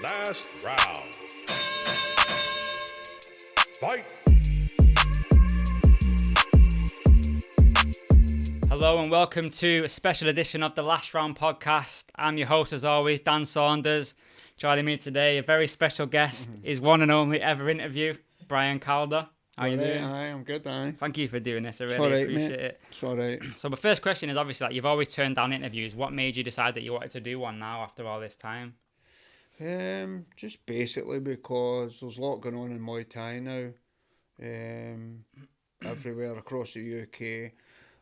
Last round. Fight! Hello and welcome to a special edition of the Last Round podcast. I'm your host as always, Dan Saunders. Joining me today, a very special guest, is one and only ever interview, Brian Calder. How you doing? Aye, I'm good, aye. Thank you for doing this, I It's really alright, appreciate mate. it. It's alright. So my first question is obviously like you've always turned down interviews. What made you decide that you wanted to do one now after all this time? Just basically because there's a lot going on in Muay Thai now. Everywhere across the UK.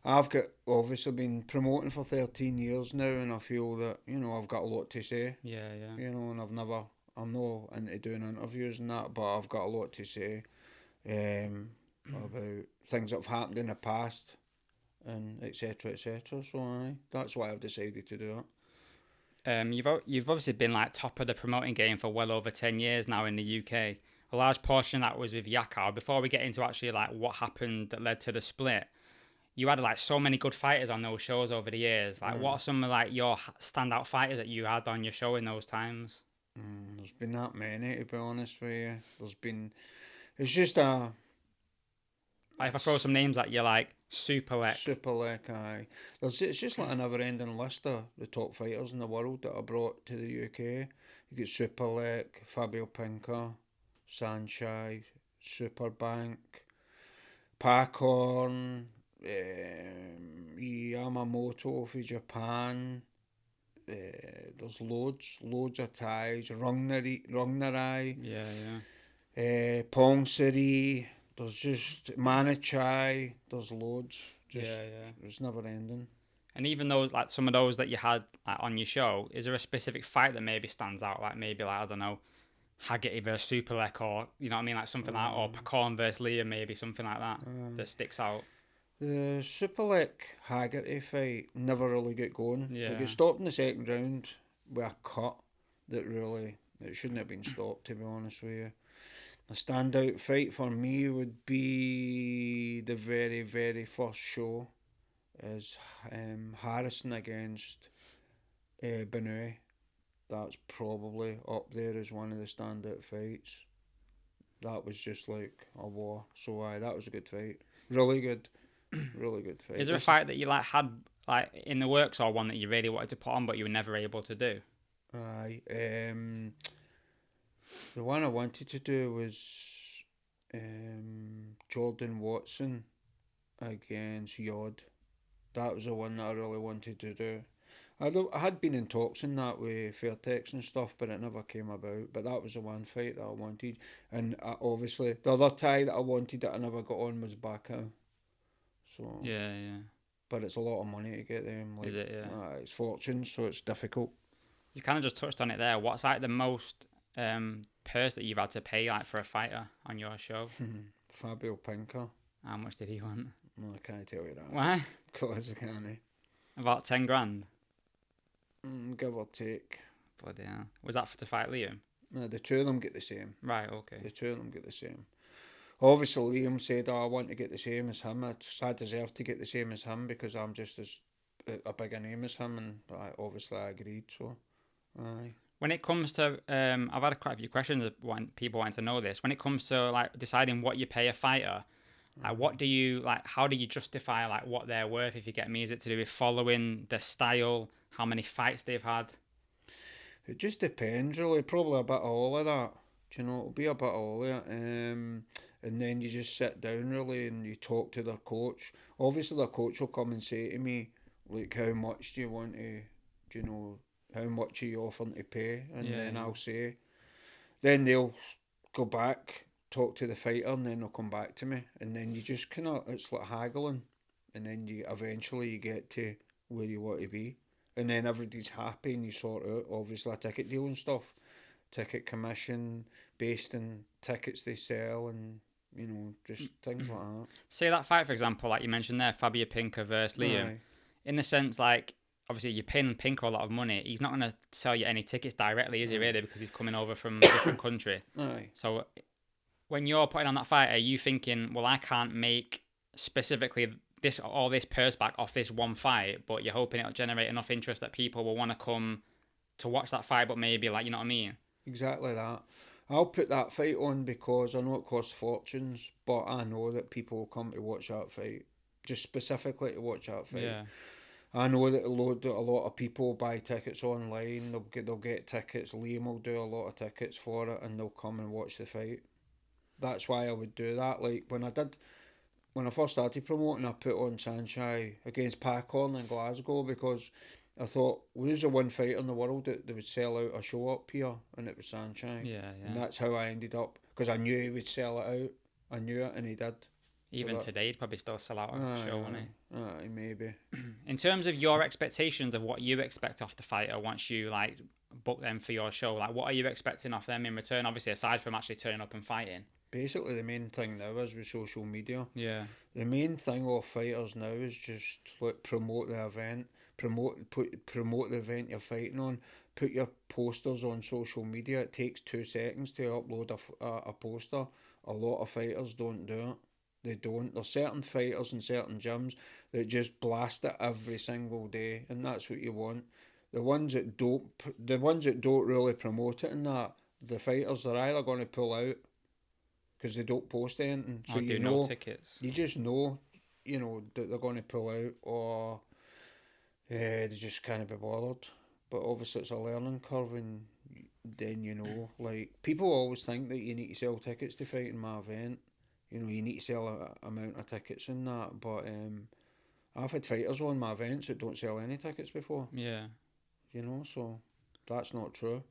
I've obviously been promoting for 13 years now, and I feel that, I've got a lot to say. Yeah. And I'm not into doing interviews and that, but I've got a lot to say about things that have happened in the past, and etc. etc. So that's why I've decided to do it. You've obviously been like top of the promoting game for well over 10 years now in the UK. A large portion of that was with Yak Alpha. Before we get into actually like what happened that led to the split, you had like so many good fighters on those shows over the years. Like, what are some of like your standout fighters that you had on your show in those times? There's been that many, to be honest with you. It's just a... Like if I throw some names at you, like Superlek, aye. It's just like a never-ending list of the top fighters in the world that I brought to the UK. You get Superlek, Fabio Pinker, Sanchai, Superbank, Packhorn, Yamamoto for Japan. There's loads of Thais. Rungnarai. Yeah. Pongsiri. There's just Manichai. There's loads. It's never ending. And even those, like some of those that you had like, on your show, is there a specific fight that maybe stands out? Like maybe like I don't know, Haggerty versus Superlek, or you know what I mean, like something like that, or Pacorn versus Liam, maybe something like that that sticks out. The Superlek Haggerty fight never really got going. Yeah. It got stopped in the second round with a cut that it shouldn't have been stopped, to be honest with you. A standout fight for me would be the very, very first show is Harrison against Benoit. That's probably up there as one of the standout fights. That was just like a war. So that was a good fight. Really good. Really good fight. Is there a fight that you like had like in the works, or one that you really wanted to put on but you were never able to do? Aye. The one I wanted to do was Jordan Watson against Yod. That was the one that I really wanted to do. I had been in talks in that with Fairtex and stuff, but it never came about. But that was the one fight that I wanted. And obviously, the other tie that I wanted that I never got on was Baka. So Yeah. But it's a lot of money to get them. Is it? Yeah. It's fortune, so it's difficult. You kind of just touched on it there. What's like the most purse that you've had to pay like for a fighter on your show? Fabio Pinker. How much did he want? No, I can't tell you that. Why? Because I can't. About 10 grand. Give or take. Bloody hell. Was that to fight Liam? No, the two of them get the same. Right. Okay. The two of them get the same. Obviously, Liam said, I want to get the same as him. I deserve to get the same as him because I'm just as a bigger name as him, and I agreed, so aye. When it comes to, I've had quite a few questions of people wanting to know this. When it comes to like deciding what you pay a fighter, like what do you like? How do you justify like what they're worth? If you get me, is it to do with following the style, how many fights they've had? It just depends, really. Probably a bit of all of that. Do you know, it'll be a bit of all of it. And then you just sit down really and you talk to their coach. Obviously, their coach will come and say to me, like, how much do you want to, how much are you offering to pay? And then I'll say, then they'll go back, talk to the fighter, and then they'll come back to me. And then you just kind of, it's like haggling. And then you eventually get to where you want to be. And then everybody's happy and you sort out, obviously, a ticket deal and stuff. Ticket commission based on tickets they sell and, just things like that. Say that fight, for example, like you mentioned there, Fabio Pinker versus Liam. Aye. In the sense, like, obviously you're paying Pinker a lot of money. He's not going to sell you any tickets directly, is he really? Because he's coming over from a different country. Aye. So when you're putting on that fight, are you thinking, well, I can't make specifically this purse back off this one fight, but you're hoping it'll generate enough interest that people will want to come to watch that fight, but maybe, like, you know what I mean? exactly that. I'll put that fight on because I know it costs fortunes, but I know that people will come to watch that fight, just specifically to watch that fight. Yeah. I know that a lot of people buy tickets online. They'll get tickets. Liam will do a lot of tickets for it, and they'll come and watch the fight. That's why I would do that. Like when I first started promoting, I put on Saenchai against Packhorn in Glasgow because I thought, who's the one fighter in the world that would sell out a show up here? And it was Saenchai. Yeah, And yeah. that's how I ended up, because I knew he would sell it out. I knew it, and he did. Even today, he'd probably still sell out a show, wouldn't he? Maybe. In terms of your expectations of what you expect off the fighter once you like book them for your show, like what are you expecting off them in return? Obviously, aside from actually turning up and fighting. Basically, the main thing now is with social media. Yeah. The main thing of fighters now is just like promote the event, promote the event you're fighting on. Put your posters on social media. It takes 2 seconds to upload a poster. A lot of fighters don't do it. They don't. There's certain fighters in certain gyms that just blast it every single day, and that's what you want. The ones that don't really promote it, and that the fighters are either going to pull out because they don't post anything. So you know, no tickets. You just know, that they're going to pull out, or they just can't be bothered. But obviously, it's a learning curve, and then like people always think that you need to sell tickets to fight in my event. You need to sell a amount of tickets and that, but I've had fighters on my events that don't sell any tickets before. Yeah. So that's not true.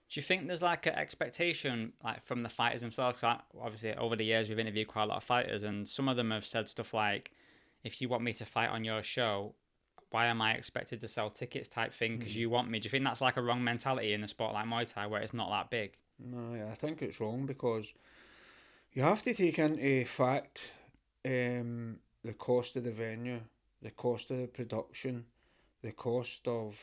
Do you think there's like an expectation like from the fighters themselves? Cause obviously, over the years, we've interviewed quite a lot of fighters, and some of them have said stuff like, if you want me to fight on your show, why am I expected to sell tickets type thing because you want me? Do you think that's like a wrong mentality in a sport like Muay Thai where it's not that big? No, I think it's wrong because you have to take into fact the cost of the venue, the cost of the production, the cost of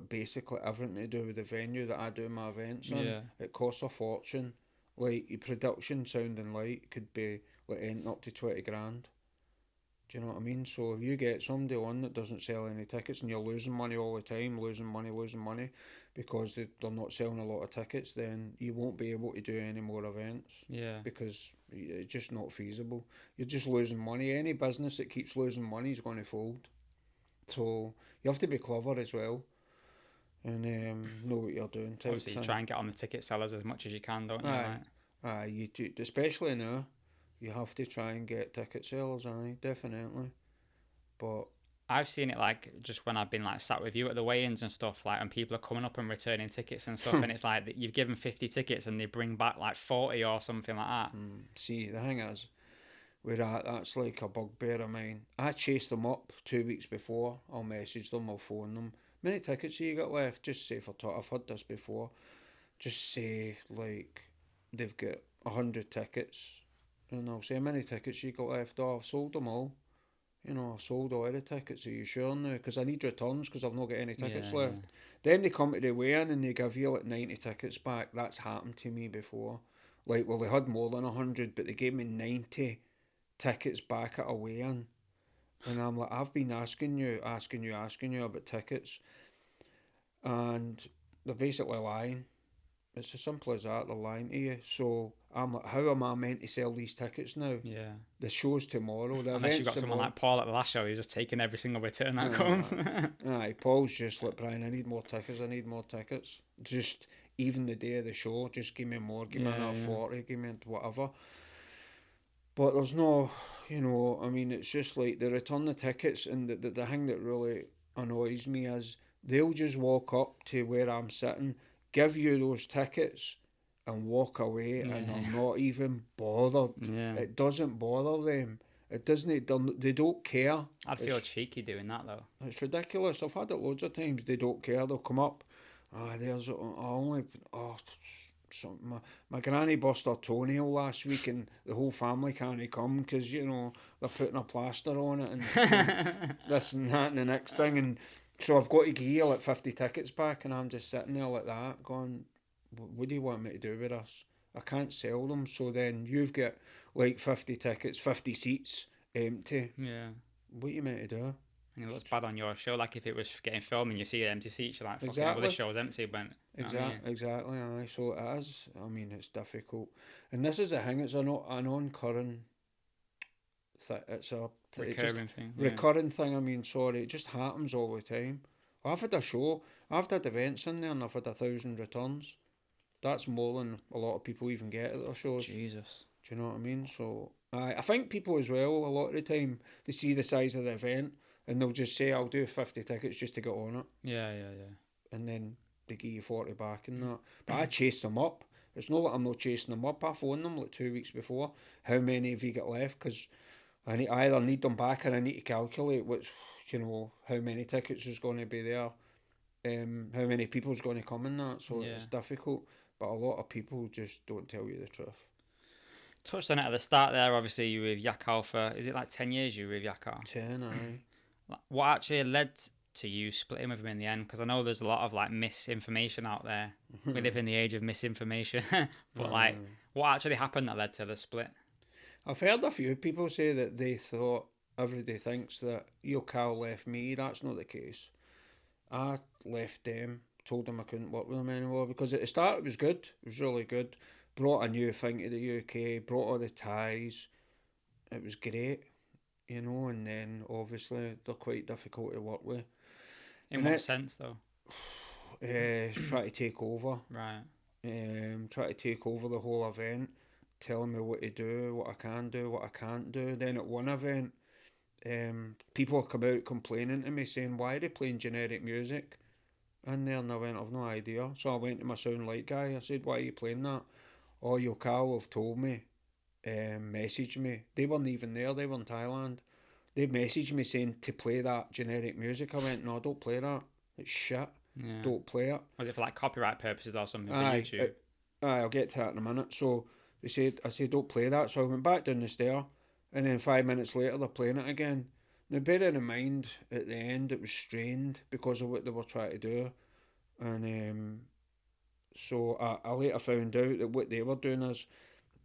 basically everything to do with the venue that I do my events in. Yeah. It costs a fortune. Like your production, sound and light could be like ending up to 20 grand. Do you know what I mean? So if you get somebody on that doesn't sell any tickets and you're losing money all the time, losing money because they're not selling a lot of tickets, then you won't be able to do any more events. Yeah. Because it's just not feasible. You're just losing money. Any business that keeps losing money is going to fold. So you have to be clever as well and know what you're doing. Obviously, you try and get on the ticket sellers as much as you can, don't you? You do, especially now. You have to try and get ticket sellers, definitely. But I've seen it like just when I've been like sat with you at the weigh-ins and stuff, like, and people are coming up and returning tickets and stuff, and it's like you've given 50 tickets and they bring back like 40 or something like that. See, the thing is, with that's like a bugbear of mine. I chase them up 2 weeks before. I'll message them, I'll phone them. How many tickets have you got left? Just say I've heard this before. Just say like they've got 100 tickets. And I'll say, how many tickets you got left? Oh, I've sold them all. I've sold all the tickets. Are you sure now? Because I need returns because I've not got any tickets left. Yeah. Then they come to the weigh-in and they give you like 90 tickets back. That's happened to me before. Like, well, they had more than 100, but they gave me 90 tickets back at a weigh-in. And I'm like, I've been asking you about tickets. And they're basically lying. It's as simple as that. They're lying to you. So I'm like, how am I meant to sell these tickets now? Yeah. The show's tomorrow. Unless you've got someone like Paul at the last show who's just taking every single return that comes. Paul's just like, Brian, I need more tickets. Just even the day of the show, just give me more. Give me another 40. Give me whatever. But there's no, it's just like they return the tickets, and the thing that really annoys me is they'll just walk up to where I'm sitting, give you those tickets and walk away, and they're not even bothered. Yeah. It doesn't bother them. It doesn't. They don't care. I'd feel cheeky doing that though. It's ridiculous. I've had it loads of times. They don't care. They'll come up. My granny bust her toenail last week, and the whole family can't come because they're putting a plaster on it and this and that and the next thing, and so I've got to give you like 50 tickets back, and I'm just sitting there like that going, what do you want me to do with this? I can't sell them. So then you've got like 50 tickets, 50 seats empty. Yeah. What are you meant to do? And it looks bad on your show. Like if it was getting filmed and you see the empty seats, you're like, fucking hell, this show's empty. But Exactly. Aye. So it is. I mean, it's difficult, and this is the thing. It's an oncurring. It's a recurring thing. Recurring thing. I mean, sorry, it just happens all the time. I've had a show. I've had events in there, and I've had 1,000 returns. That's more than a lot of people even get at their shows. Jesus. Do you know what I mean? So I think people as well, a lot of the time, they see the size of the event and they'll just say, I'll do 50 tickets just to get on it. Yeah. And then they give you 40 back and that. But I chase them up. It's not like I'm not chasing them up. I phone them like 2 weeks before. How many have you got left? Because I either need them back or I need to calculate how many tickets is going to be there. How many people's going to come in that. So it's difficult. But a lot of people just don't tell you the truth. Touched on it at the start there. Obviously, you were with Yak Alpha. Is it like 10 years you were with Yak Alpha? 10, aye. What actually led to you splitting with him in the end? Because I know there's a lot of like misinformation out there. We live in the age of misinformation. But like, what actually happened that led to the split? I've heard a few people say that they thought, everybody thinks that Yokkao left me. That's not the case. I left them, told them I couldn't work with them anymore because at the start it was good. It was really good. Brought a new thing to the UK, brought all the ties. It was great, and then obviously they're quite difficult to work with. In what sense though? Try to take over. Right. Try to take over the whole event, telling me what to do, what I can do, what I can't do. Then at one event, people come out complaining to me saying, why are they playing generic music in there? And I went, I've no idea. So I went to my sound light guy. I said, why are you playing that? Oh, Yokkao have told me, messaged me. They weren't even there, they were in Thailand. They messaged me saying to play that generic music. I went, no, don't play that. It's shit. Yeah. Don't play it. Was it for like copyright purposes or something for YouTube? I'll get to that in a minute. So I said, don't play that. So I went back down the stair, and then 5 minutes later they're playing it again. Now bearing in mind, at the end it was strained because of what they were trying to do. And so I later found out that what they were doing is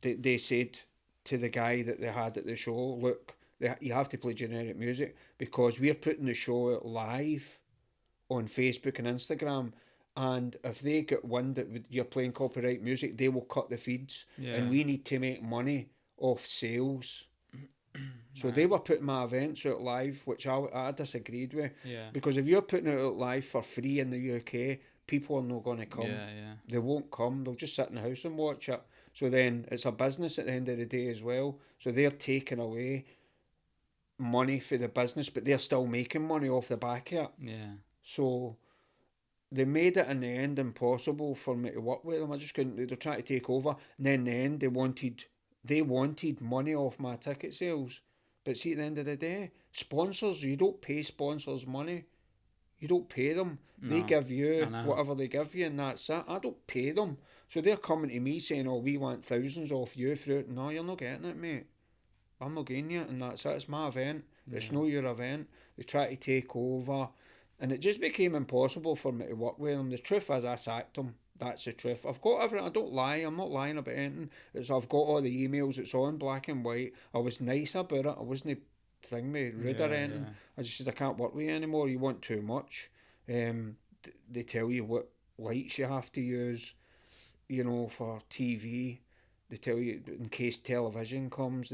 they said to the guy that they had at the show, look, you have to play generic music because we're putting the show out live on Facebook and Instagram, and if they get wind that you're playing copyright music, they will cut the feeds, and we need to make money off sales. So they were putting my events out live, which I disagreed with, because if you're putting it out live for free in the UK, people are not going to come. They won't come. They'll just sit in the house and watch it. So then it's a business at the end of the day as well. So they're taking away money for the business, but they're still making money off the back of it. Yeah. So they made it in the end impossible for me to work with them. I just couldn't. They're trying to take over. And then in the end, they wanted money off my ticket sales. But see, at the end of the day, sponsors, you don't pay sponsors money. You don't pay them. No, they give you whatever they give you, and that's it. I don't pay them. So they're coming to me saying, oh, we want thousands off you for it. No, you're not getting it, mate. I'm not getting you, and that's it. It's my event. It's not your event. They try to take over, and it just became impossible for me to work with them. The truth is, I sacked them. That's the truth. I've got everything. I don't lie. I'm not lying about anything. I've got all the emails. It's all in black and white. I was nice about it. I wasn't rude or anything. I just said, I can't work with you anymore. You want too much. They tell you what lights you have to use, for TV. They tell you in case television comes.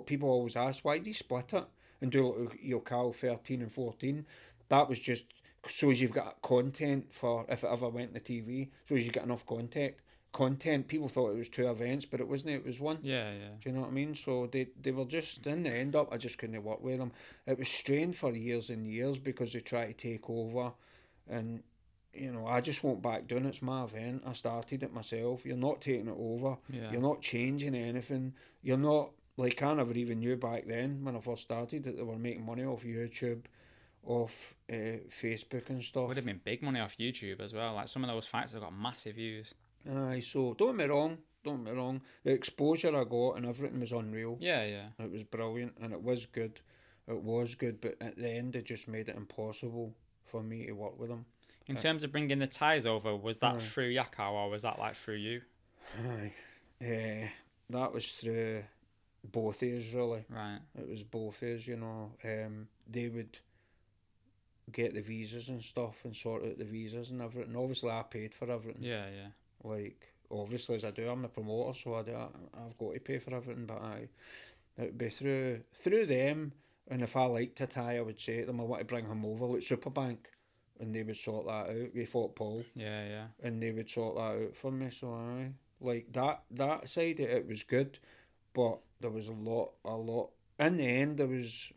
People always ask, why do you split it and do like Yokkao 13 and 14? That was just so as you've got content for if it ever went to TV, so as you get enough content. People thought it was 2 events, but it wasn't. It was 1. Yeah. Do you know what I mean? So they were just, in the end up, I just couldn't work with them. It was strained for years and years because they tried to take over, and I just won't back down. It's my event. I started it myself. You're not taking it over. Yeah. You're not changing anything. You're not, like, I never even knew back then when I first started that they were making money off YouTube, off Facebook and stuff. Would have been big money off YouTube as well. Like some of those fights have got massive views. Aye, so don't get me wrong. The exposure I got and everything was unreal. Yeah. It was brilliant and it was good. But at the end it just made it impossible for me to work with them. In terms of bringing the ties over, was that through Yokkao or was that like through you? Aye. That was through both of us, really. Right. It was both of us, get the visas and stuff and sort out the visas and everything. Obviously, I paid for everything. Yeah, yeah. Like, obviously, as I do, I'm the promoter, so I've got to pay for everything. But it would be through them. And if I liked a Thai, I would say to them, I want to bring him over, like Superbank, and they would sort that out. We fought Paul. Yeah, yeah. And they would sort that out for me. So like that side of it was good, but there was a lot. In the end, there was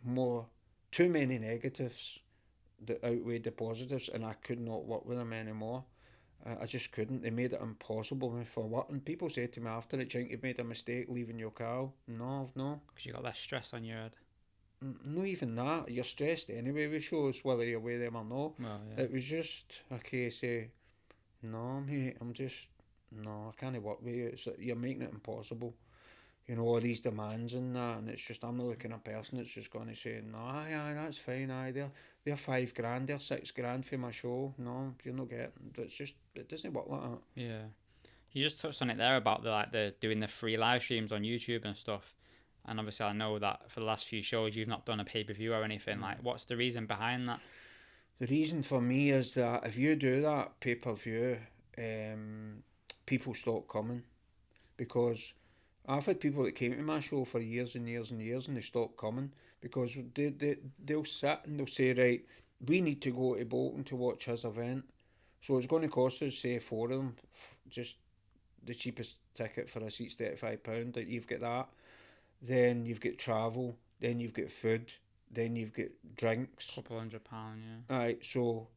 too many negatives that outweighed the positives, and I could not work with them anymore. I just couldn't. They made it impossible for working. People said to me after it, "Do you think you've made a mistake leaving Yokkao?" No, no. Because you got less stress on your head. No, even that. You're stressed anyway with shows, whether you're with them or not. Well, yeah. It was just a case of, no, mate, no, I can't work with you. You're making it impossible. You know, all these demands and that, and it's just, I'm not the kind of person that's just going to say, no, aye, that's fine, they're $5,000, they're $6,000 for my show. No, you're not getting, it's just, it doesn't work like that. Yeah. You just touched on it there about the doing the free live streams on YouTube and stuff. And obviously I know that for the last few shows you've not done a pay-per-view or anything. Like, what's the reason behind that? The reason for me is that if you do that pay-per-view, people stop coming. Because I've had people that came to my show for years and years and years and they stopped coming because they'll sit and they'll say, right, we need to go to Bolton to watch his event. So it's going to cost us, say, 4 of them, just the cheapest ticket for a seat's £35, that you've got that. Then you've got travel, then you've got food, then you've got drinks. £200, yeah. Right, so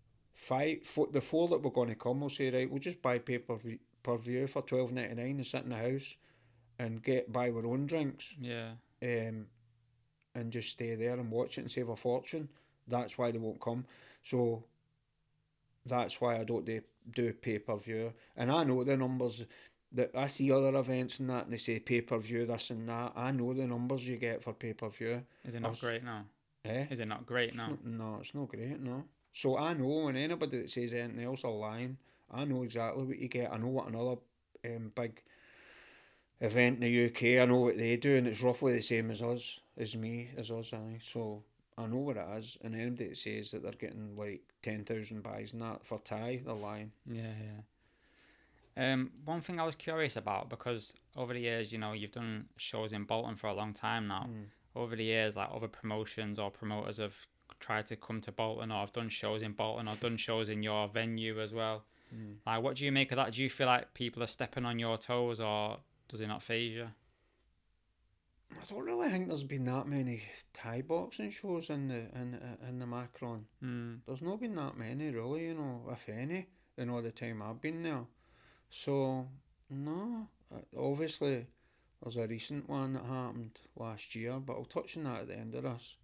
the 4 that were going to come will say, right, we'll just buy pay-per-view for $12.99 and sit in the house and buy our own drinks. Yeah. And just stay there and watch it and save a fortune. That's why they won't come. So that's why I don't do pay-per-view. And I know the numbers that I see other events and that, and they say pay-per-view this and that. I know the numbers you get for pay-per-view. Is it not great now? Eh? Is it not great now? No, it's not great, no. So I know, and anybody that says anything else are lying. I know exactly what you get. I know what another big event in the UK, I know what they do, and it's roughly the same as us, aye. So I know what it is, and anybody that says that they're getting like 10,000 buys and that for Thai, they're lying. Yeah, yeah. One thing I was curious about, because over the years, you know, you've done shows in Bolton for a long time now. Over the years, like other promotions or promoters have tried to come to Bolton, or have done shows in Bolton, or done shows in your venue as well. Like, what do you make of that? Do you feel like people are stepping on your toes, or does it not faze you? I don't really think there's been that many Thai boxing shows in the Macron. There's not been that many really, you know, if any, in all the time I've been there. So no, obviously there's a recent one that happened last year, but I'll touch on that at the end of this.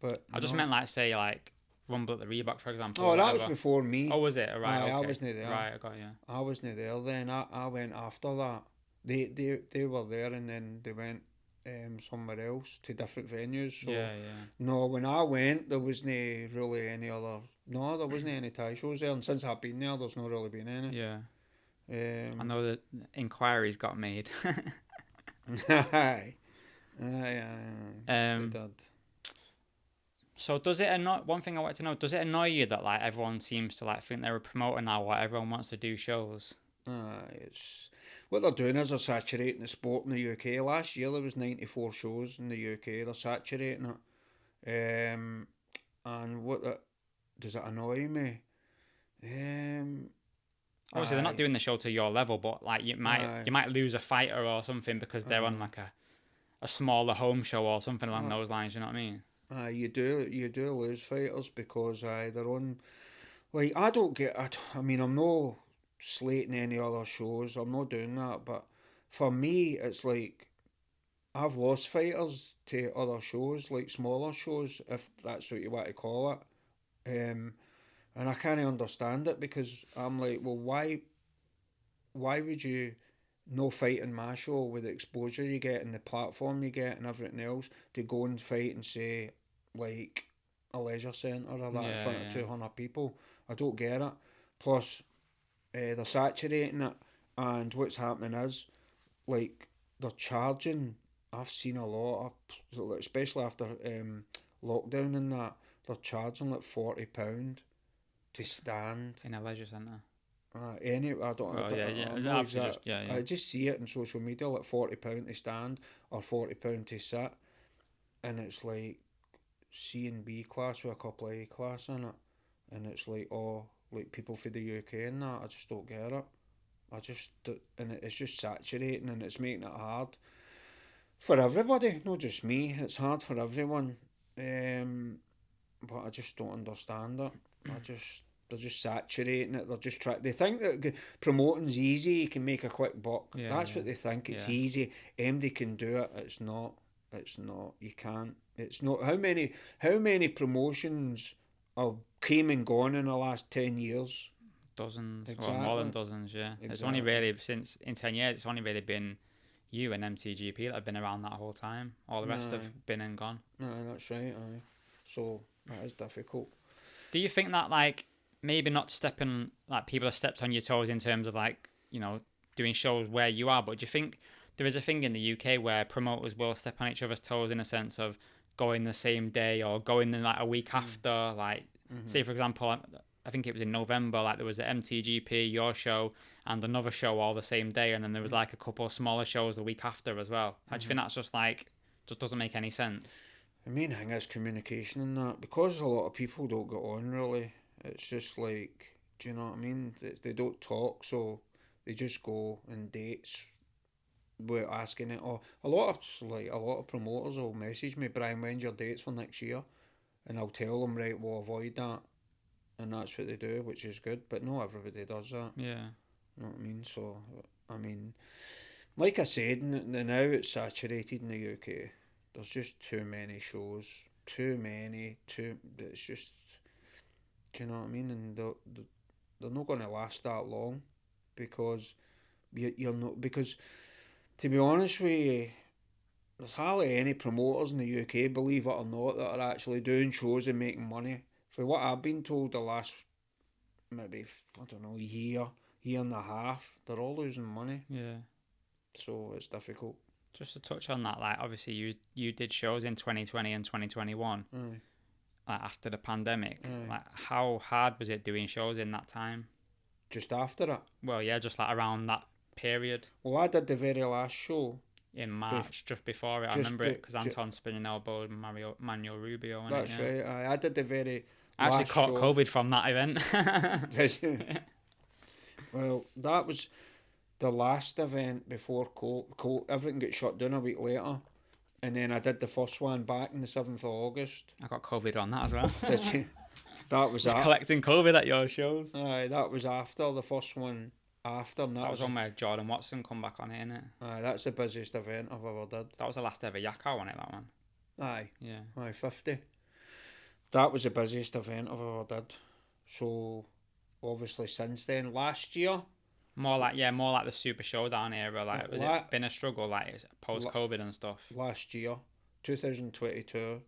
But I just meant like, say, like Rumble at the Reebok, for example. Oh, that was before me. Oh, was it? Right, okay. I wasn't there. Right, I got you. I wasn't there then. I went after that. They were there, and then they went somewhere else to different venues. So yeah. no, when I went, there wasn't really any other. No, there wasn't any Thai shows there, and since I've been there, there's not really been any. Yeah. I know that inquiries got made. Aye. They did. So does it annoy? One thing I wanted to know: does it annoy you that like everyone seems to like think they're a promoter now, or everyone wants to do shows? It's what they're doing is they're saturating the sport in the UK. Last year there was 94 shows in the UK. They're saturating it. And does it annoy me? Obviously, they're not doing the show to your level, but like you might lose a fighter or something because they're on like a smaller home show or something along those lines. You know what I mean? You do lose fighters because they're on. Like I mean, I'm not slating any other shows. I'm not doing that. But for me, it's like I've lost fighters to other shows, like smaller shows, if that's what you want to call it. And I can't understand it because I'm like, well, why would you no fight in my show with the exposure you get and the platform you get and everything else to go and fight and say like a leisure centre or that in front of 200 people? I don't get it. Plus, they're saturating it, and what's happening is like they're charging. I've seen a lot of, especially after lockdown and that, they're charging like £40 to stand. In a leisure centre. I don't know exactly. I just see it on social media, like £40 to stand or £40 to sit, and it's like C and B class with a couple of A class in it, and it's like, oh, like people for the UK and that. I just don't get it. And it's just saturating, and it's making it hard for everybody, not just me. It's hard for everyone, but I just don't understand it. They're just saturating it. They're just they think that promoting's easy. You can make a quick buck. That's what they think. It's easy. MD can do it. It's not. It's not. You can't. It's not. How many promotions have came and gone in the last 10 years? Dozens. Exactly. Well, more than dozens. Yeah. Exactly. It's only really since in 10 years. It's only really been you and MTGP that have been around that whole time. All the rest have been and gone. No, that's right. So that is difficult. Do you think that like maybe not stepping, like people have stepped on your toes in terms of like, you know, doing shows where you are, but do you think there is a thing in the UK where promoters will step on each other's toes in a sense of going the same day or going in like a week after, like say for example, I think it was in November, like there was the MTGP, your show, and another show all the same day, and then there was like a couple of smaller shows the week after as well. How do you think that's just like, just doesn't make any sense? The main thing is communication and that, because a lot of people don't get on really. It's just like, do you know what I mean? They don't talk, so they just go on dates without asking it. Or a lot of promoters will message me, Brian, when's your dates for next year? And I'll tell them, right, we'll avoid that. And that's what they do, which is good. But not everybody does that. Yeah. You know what I mean? So, I mean, like I said, now it's saturated in the UK. There's just too many shows. It's just, do you know what I mean? And they're not going to last that long, because you're not, because to be honest with you, there's hardly any promoters in the UK, believe it or not, that are actually doing shows and making money. For what I've been told the last maybe, I don't know, year and a half, they're all losing money. Yeah. So it's difficult. Just to touch on that, like obviously you did shows in 2020 and 2021, like after the pandemic. Like how hard was it doing shows in that time? Just after it? Well, yeah, just like around that period. Well, I did the very last show in March, just before it. I remember it because Anton spinning elbow and Manuel Rubio. That's right. I did the very. I actually caught COVID from that event. Did you? Well, that was the last event before everything got shut down a week later, and then I did the first one back on the 7th of August. I got COVID on that as well. Did you? That was collecting COVID at your shows. Aye, that was after the first one. After and that was on where Jordan Watson come back on it, innit? Aye, that's the busiest event I've ever did. That was the last ever Yokkao, wasn't it, that one? Aye. Yeah. Aye, 50. That was the busiest event I've ever did. So, obviously, since then, last year. More like the Super Showdown era. Like, was it been a struggle, like post COVID and stuff? Last year, 2022,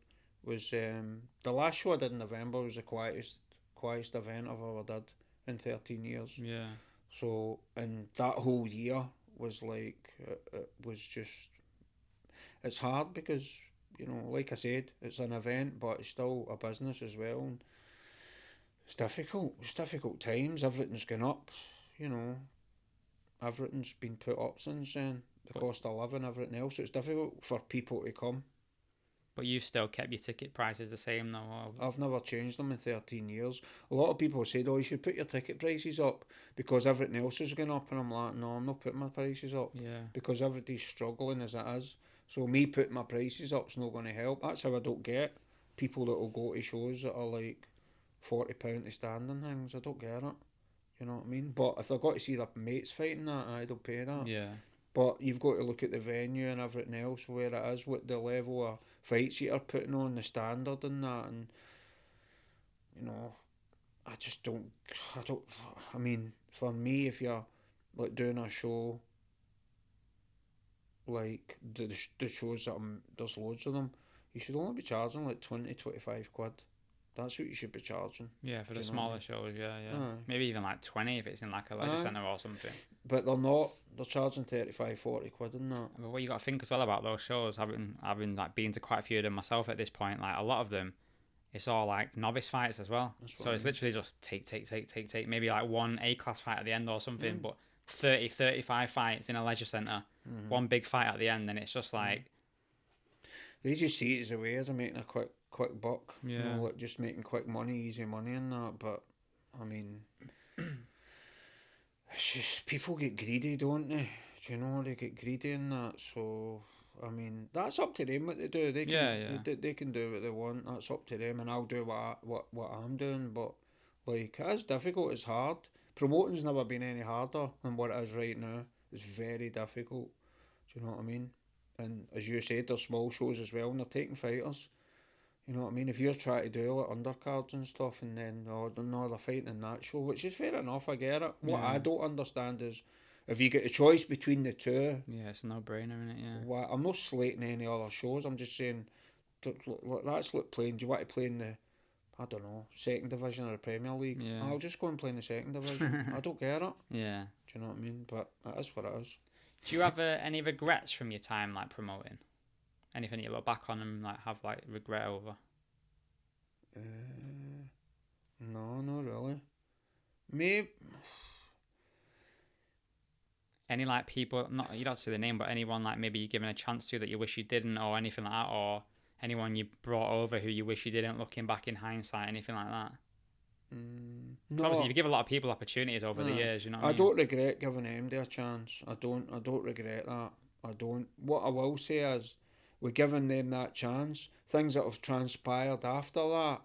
was the last show I did in November was the quietest event I've ever did in 13 years. Yeah. So, and that whole year was like, it was just, it's hard because, you know, like I said, it's an event, but it's still a business as well. And it's difficult. It's difficult times. Everything's gone up, you know. Everything's been put up since then. The cost of living, everything else. It's difficult for people to come. But you've still kept your ticket prices the same though? I've never changed them in 13 years. A lot of people said, oh, you should put your ticket prices up because everything else is going up. And I'm like, no, I'm not putting my prices up. Yeah. Because everybody's struggling as it is. So me putting my prices up is not going to help. That's how I don't get people that will go to shows that are like £40 to stand and things. I don't get it. You know what I mean? But if they've got to see their mates fighting that, they'll pay that. Yeah. But you've got to look at the venue and everything else, where it is, what the level of fights you are putting on, the standard and that. And, you know, I mean, for me, if you're like doing a show, like the shows that there's loads of them, you should only be charging like 20-25 quid. That's what you should be charging. Yeah, for the smaller shows, yeah. Maybe even like 20 if it's in like a leisure centre or something. But they're not. They're charging 35-40 quid in that. But what you got to think as well about those shows, having like been to quite a few of them myself at this point, like a lot of them, it's all like novice fights as well. So it's literally just take, maybe like one A-class fight at the end or something, but 30, 35 fights in a leisure centre, one big fight at the end, and it's just like... They just see it as a way of making a quick buck. Yeah. You know, like just making quick money, easy money and that. But, I mean, it's just people get greedy, don't they? Do you know, they get greedy in that. So, I mean, that's up to them what they do. They can, they can do what they want. That's up to them, and I'll do what I'm doing. But, like, it's difficult. It's hard. Promoting's never been any harder than what it is right now. It's very difficult. Do you know what I mean? And as you said, there's small shows as well, and they're taking fighters. You know what I mean? If you're trying to do like undercards and stuff, and then no, they're fighting in that show, which is fair enough. I get it. What I don't understand is if you get a choice between the two. Yeah, it's a no-brainer, isn't it? Yeah. Why, I'm not slating any other shows. I'm just saying that's like playing. Do you want to play in the, I don't know, second division or the Premier League? Yeah. I'll just go and play in the second division. I don't get it. Yeah. Do you know what I mean? But that is what it is. Do you have any regrets from your time like promoting? Anything you look back on and like have like regret over? No, not really. Maybe. Any like people, not you don't have to say the name, but anyone like maybe you given a chance to that you wish you didn't, or anything like that, or anyone you brought over who you wish you didn't, looking back in hindsight, anything like that? No. Obviously, you give a lot of people opportunities over the years, you know what I mean? don't regret giving MD a chance. I don't regret that. I don't. What I will say is, we're giving them that chance. Things that have transpired after that,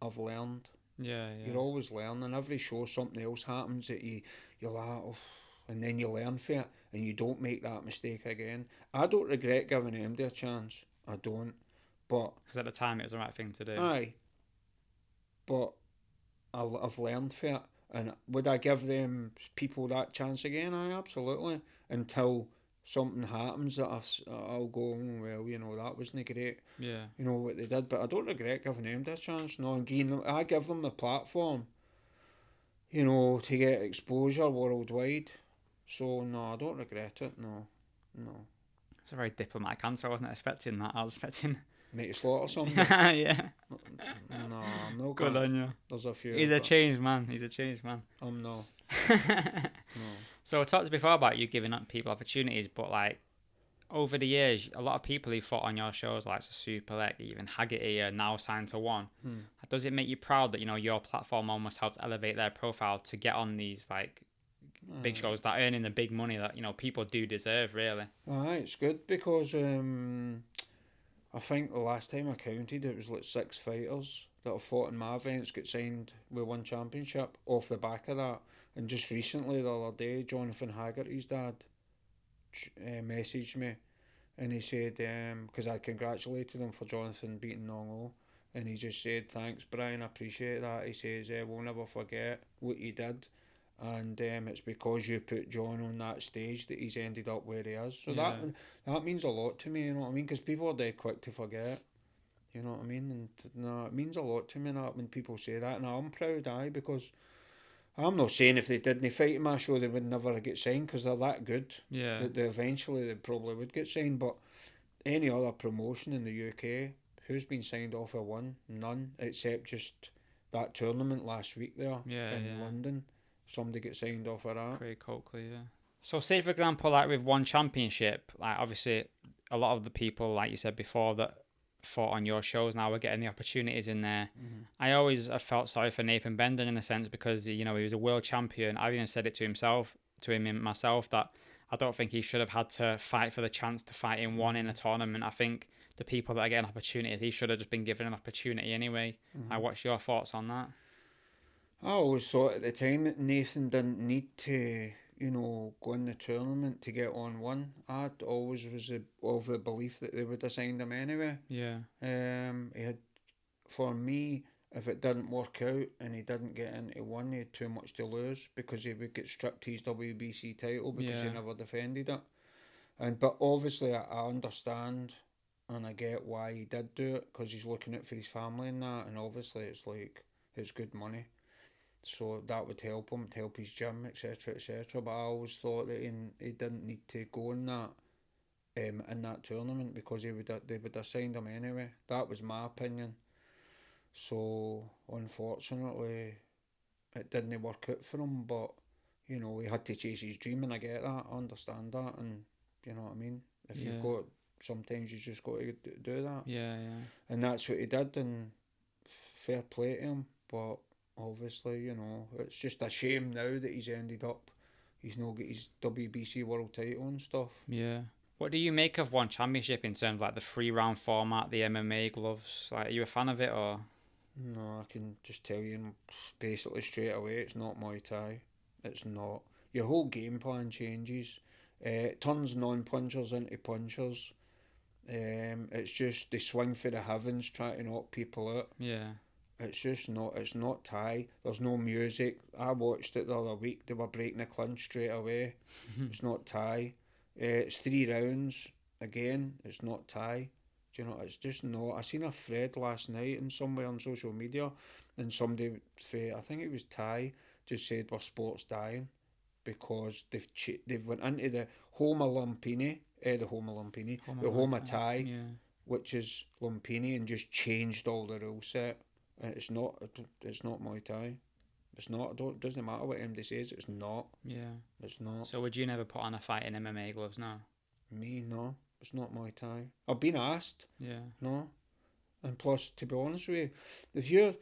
I've learned. Yeah. You're always learning. Every show something else happens that you're like, oh, and then you learn from it, and you don't make that mistake again. I don't regret giving MD a chance. I don't. But because at the time it was the right thing to do. Aye. But I've learned from it, and would I give them people that chance again? Aye, absolutely. Until something happens that I'll go, well, you know, that wasn't great. Yeah. You know what they did, but I don't regret giving them this chance. No, I give them the platform, you know, to get exposure worldwide. So no, I don't regret it. No. It's a very diplomatic answer. I wasn't expecting that. I was expecting Make you slaughter somebody. yeah. No, I'm not Good gonna. on you. There's a few. He's a changed man. I'm no. So I talked before about you giving up people opportunities, but like over the years, a lot of people who fought on your shows, like Super Leg, even Haggerty, are now signed to One. Does it make you proud that, you know, your platform almost helped elevate their profile to get on these like big shows that are earning the big money that, you know, people do deserve, really? Aye, it's good because I think the last time I counted, it was like 6 fighters that have fought in my events get signed with one championship off the back of that. And just recently, the other day, Jonathan Haggerty's dad messaged me, and he said, because I congratulated him for Jonathan beating Nong-O, and he just said, thanks Brian, I appreciate that. He says, we'll never forget what you did, and it's because you put John on that stage that he's ended up where he is. So that means a lot to me, you know what I mean, because people are dead quick to forget, you know what I mean, and no, it means a lot to me that when people say that, and I'm proud, because I'm not saying if they didn't fight in my show they would never get signed, because they're that good. Yeah. That they eventually they probably would get signed. But any other promotion in the UK, who's been signed off of One? None, except just that tournament last week there in London. Somebody gets signed off of that. Craig Coakley, yeah. So say for example, like with One Championship, like obviously a lot of the people, like you said before, that fought on your shows now we're getting the opportunities in there. I always felt sorry for Nathan Bender in a sense, because, you know, he was a world champion. I've even said it to him myself that I don't think he should have had to fight for the chance to fight in One in a tournament. I think the people that are getting opportunities, he should have just been given an opportunity anyway. What's your thoughts on that? I always thought at the time that Nathan didn't need to, you know, go in the tournament to get on One. I always was of the belief that they would have signed him anyway. Yeah. He had, for me, if it didn't work out and he didn't get into One, he had too much to lose, because he would get stripped his WBC title because he never defended it. But obviously I understand and I get why he did do it, because he's looking out for his family and that, and obviously it's good money. So that would help him, to help his gym, etc., etc. But I always thought that he didn't need to go in that tournament, because they would have signed him anyway. That was my opinion. So unfortunately, it didn't work out for him. But you know, he had to chase his dream, and I get that, I understand that, and you know what I mean. If you've Yeah. got, sometimes you just got to do that, Yeah, yeah. and that's what he did, and fair play to him. But obviously, you know, it's just a shame now that he's ended up. He's not got his WBC world title and stuff. Yeah. What do you make of one championship in terms of like the 3 round format, the MMA gloves? Like, are you a fan of it or? No, I can just tell you basically straight away, it's not Muay Thai. It's not. Your whole game plan changes. It turns non-punchers into punchers. It's just they swing for the heavens trying to knock people out. Yeah. It's just not. It's not Thai. There's no music. I watched it the other week. They were breaking the clinch straight away. It's not Thai. It's 3 rounds. Again, it's not Thai. Do you know? It's just not. I seen a thread last night and somewhere on social media, and somebody, I think it was Thai, just said we're sports dying because they've went into the Homa Lumpini, the Homa Thai, Yeah. which is Lumpini, and just changed all the rule set. And it's not Muay Thai. It's not. Doesn't matter what MD says. It's not. Yeah. It's not. So would you never put on a fight in MMA gloves now? Me, no. It's not Muay Thai. I've been asked. Yeah. No. And plus, to be honest with you, if you're,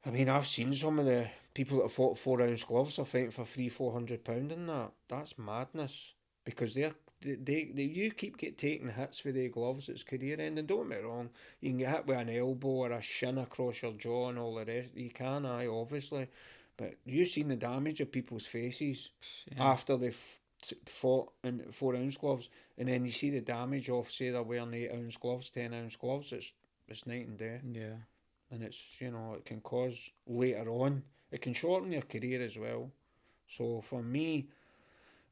I mean, I've seen some of the people that have fought 4 ounce gloves are fighting for £300-400 and that. That's madness because they you keep taking hits for the gloves. It's career ending. Don't get me wrong. You can get hit with an elbow or a shin across your jaw and all the rest. You can, obviously, but you've seen the damage of people's faces after they've fought in 4 ounce gloves, and then you see the damage of, say, they're wearing 8 ounce gloves, 10 ounce gloves. It's night and day. Yeah. And it's, you know, it can cause later on, it can shorten your career as well. So for me,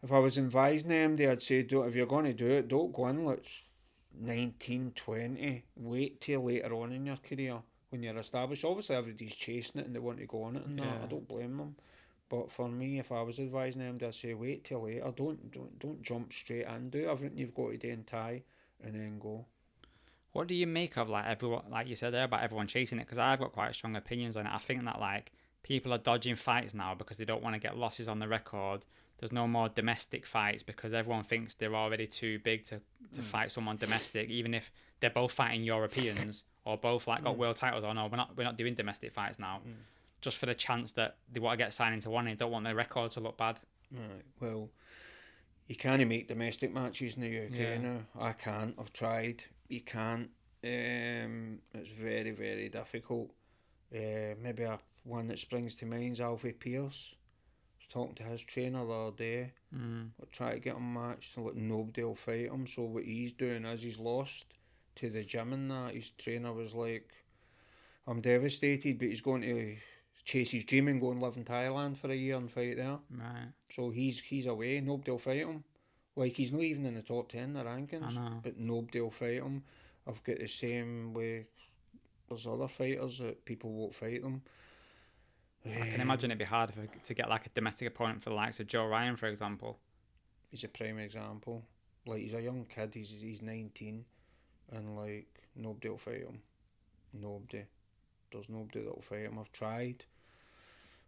if I was advising them, I'd say, if you're going to do it, don't go in like 19, 20. Wait till later on in your career when you're established. Obviously, everybody's chasing it and they want to go on it and that. I don't blame them. But for me, if I was advising them, I'd say wait till later. Don't jump straight in. Do everything you've got to do in Thai and then go. What do you make of like everyone, like you said there about everyone chasing it? Because I've got quite strong opinions on it. I think that like people are dodging fights now because they don't want to get losses on the record. There's no more domestic fights because everyone thinks they're already too big to fight someone domestic, even if they're both fighting Europeans or both like got world titles. Or no, we're not doing domestic fights now, just for the chance that they want to get signed into one and they don't want their record to look bad. Right. Well, you can't make domestic matches in the UK now. I can't. I've tried. You can't. It's very, very difficult. Maybe one that springs to mind is Alfie Pierce. I was talking to his trainer the other day. I'll try to get him matched, and nobody will fight him. So what he's doing is he's lost to the gym and that. His trainer was like, I'm devastated, but he's going to chase his dream and go and live in Thailand for a year and fight there. Right. So he's away. Nobody will fight him. Like, he's not even in the top 10 in the rankings. I know. But nobody will fight him. I've got the same way. There's other fighters that people won't fight them. I can imagine it'd be hard to get like a domestic opponent for the likes of Joe Ryan, for example. He's a prime example. Like, he's a young kid. He's 19, and like nobody will fight him. Nobody. There's nobody that will fight him.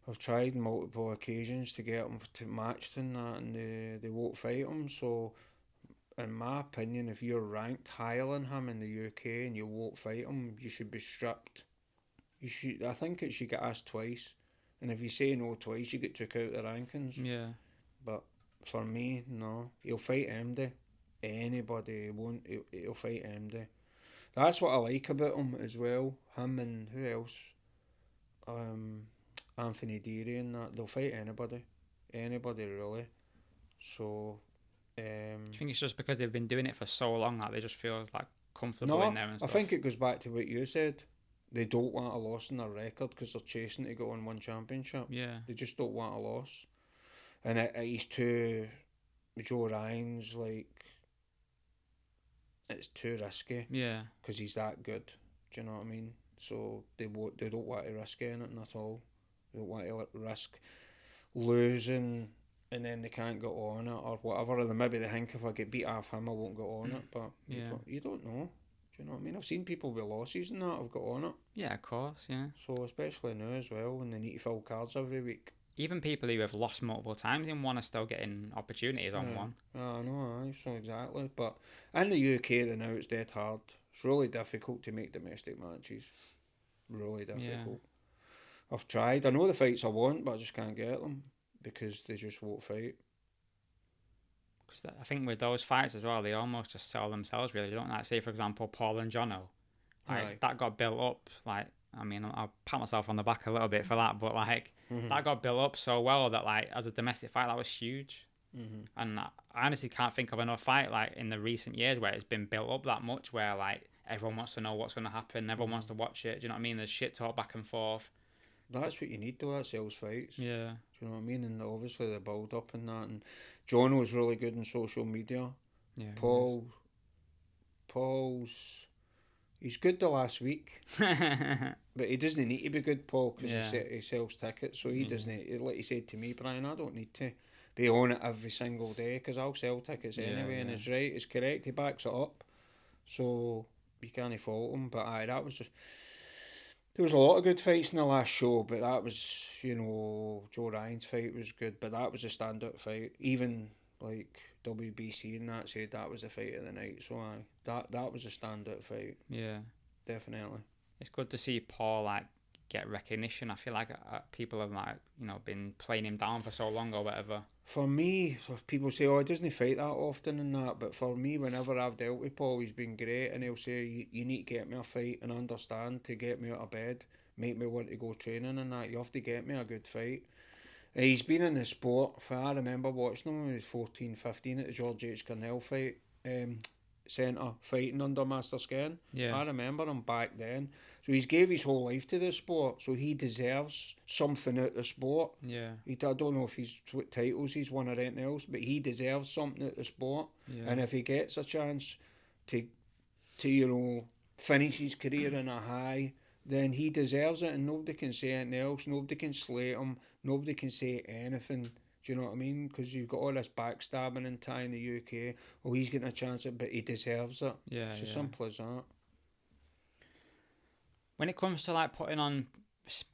I've tried multiple occasions to get him to match and that, and they won't fight him. So, in my opinion, if you're ranked higher than him in the UK and you won't fight him, you should be stripped. I think it should get asked twice, and if you say no twice, you get took out of the rankings. Yeah. But for me, no. He'll fight MD. Anybody won't. He'll fight MD. That's what I like about him as well. Him and who else? Anthony Deary and that. They'll fight anybody. Anybody really. So. Do you think it's just because they've been doing it for so long that they just feel like comfortable in there and stuff? I think it goes back to what you said. They don't want a loss in their record because they're chasing to go on one championship. Yeah. They just don't want a loss. And he's too, Joe Ryan's like, it's too risky. Yeah. Because he's that good. Do you know what I mean? So they don't want to risk anything at all. They don't want to risk losing and then they can't get on it or whatever. Or maybe they think if I get beat off him, I won't get on it. But you don't know. Do you know what I mean? I've seen people with losses and that have got on it. Yeah, of course, yeah. So especially now as well, when they need to fill cards every week. Even people who have lost multiple times in one are still getting opportunities on one. I know, aye, so exactly. But in the UK now it's dead hard. It's really difficult to make domestic matches. Really difficult. Yeah. I've tried. I know the fights I want, but I just can't get them because they just won't fight. Because I think with those fights as well, they almost just sell themselves really. They don't like, say for example, Paul and Jono. Like that got built up. Like, I mean, I'll pat myself on the back a little bit for that, but like that got built up so well that like as a domestic fight that was huge. And I honestly can't think of another fight like in the recent years where it's been built up that much, where like everyone wants to know what's going to happen, everyone wants to watch it. Do you know what I mean? There's shit talk back and forth. That's what you need though. That sells fights. Yeah. Do you know what I mean? And obviously the build up and that. And John was really good in social media. Yeah. Paul's. He's good the last week, but he doesn't need to be good, Paul, because he sells tickets. So he doesn't. Like he said to me, Brian, I don't need to be on it every single day because I'll sell tickets anyway. And it's right, it's correct. He backs it up, so you can't fault him. But that was just. There was a lot of good fights in the last show, but that was, Joe Ryan's fight was good, but that was a standout fight. Even like WBC and that said that was the fight of the night. So that was a standout fight. Yeah, definitely. It's good to see Paul like get recognition. I feel like people have like been playing him down for so long or whatever. For me, people say, "Oh, he doesn't fight that often and that," but for me, whenever I've dealt with Paul, he's been great, and he'll say, "You need to get me a fight and understand to get me out of bed, make me want to go training and that. You have to get me a good fight." He's been in the sport. I remember watching him when he was 14, 15 at the George H. Cornell fight centre, fighting under Master Scan. Yeah. I remember him back then. So he's gave his whole life to the sport, so he deserves something out of the sport. Yeah. I don't know if he's what titles he's won or anything else, but he deserves something out of the sport. Yeah. And if he gets a chance to finish his career in a high, then he deserves it, and nobody can say anything else. Nobody can slate him. Nobody can say anything. Do you know what I mean? Because you've got all this backstabbing and tie in the UK. Oh, he's getting a chance at, but he deserves it. Yeah, it's as simple as that. When it comes to like putting on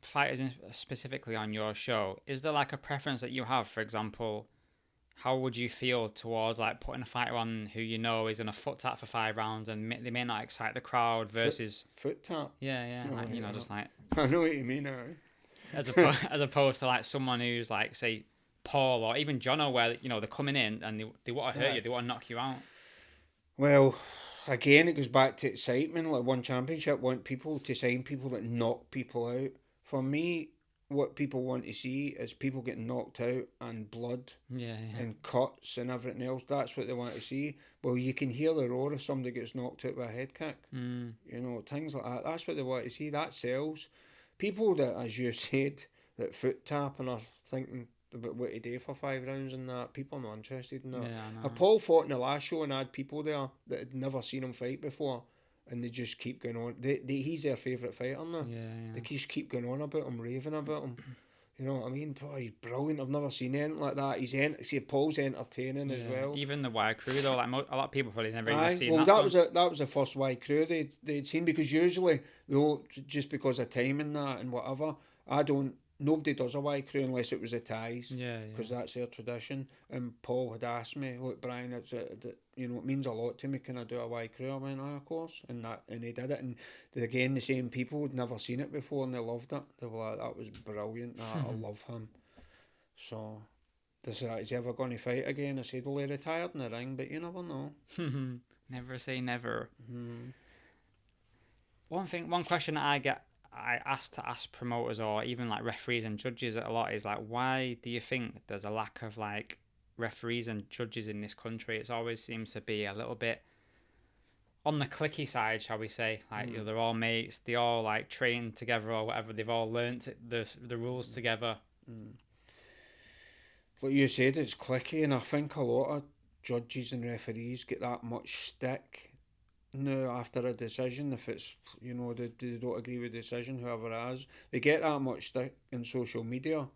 fighters specifically on your show, is there like a preference that you have? For example, how would you feel towards like putting a fighter on who you know is going to foot tap for 5 rounds and they may not excite the crowd versus foot tap? Yeah, like, just like I know what you mean. As opposed to like someone who's like say Paul or even Jono, where they're coming in and they want to hurt you, they want to knock you out. Well, again, it goes back to excitement. Like one championship, want people to sign people that knock people out. For me, what people want to see is people getting knocked out and blood and cuts and everything else. That's what they want to see. Well, you can hear the roar if somebody gets knocked out with a head kick. Things like that. That's what they want to see. That sells. People that, as you said, that foot tap and are thinking about what to do for 5 rounds and that, people are not interested in that. Yeah, Paul fought in the last show and had people there that had never seen him fight before, and they just keep going on. He's their favourite fighter now. They just keep going on about him, raving about him. You know what I mean? Oh, he's brilliant. I've never seen anything like that. Paul's entertaining as well. Even the Wire Crew though, like a lot of people probably never even seen that. Well, that was the first Wire Crew they'd seen, because usually just because of time and that and whatever, nobody does a Wire Crew unless it was the ties. Because that's their tradition. And Paul had asked me, look, Brian, it means a lot to me. Can I do a Wire Crew? I went, of course. And he did it. And again, the same people had never seen it before and they loved it. They were like, that was brilliant. I love him. So, is he ever going to fight again? I said, well, he retired in the ring, but you never know. Never say never. One question that I ask promoters or even like referees and judges a lot is like, why do you think there's a lack of like referees and judges in this country? It always seems to be a little bit on the cliquey side, shall we say? Like they're all mates, they all like train together or whatever. They've all learnt the rules together. Like you said, it's cliquey, and I think a lot of judges and referees get that much stick now after a decision. If it's they don't agree with the decision, whoever it is, they get that much stick in social media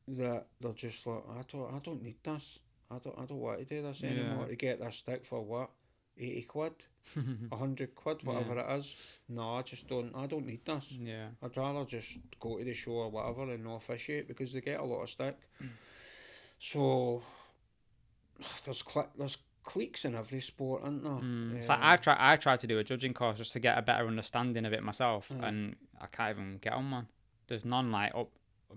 that they're just like, I don't need this. I don't want to do this anymore. They get this stick for what? 80 quid, 100 quid, whatever it is. No, I just don't. I don't need this. Yeah. I'd rather just go to the show or whatever and not officiate because they get a lot of stick. So there's cliques in every sport, isn't there? It's like I tried to do a judging course just to get a better understanding of it myself, and I can't even get on one. There's none like up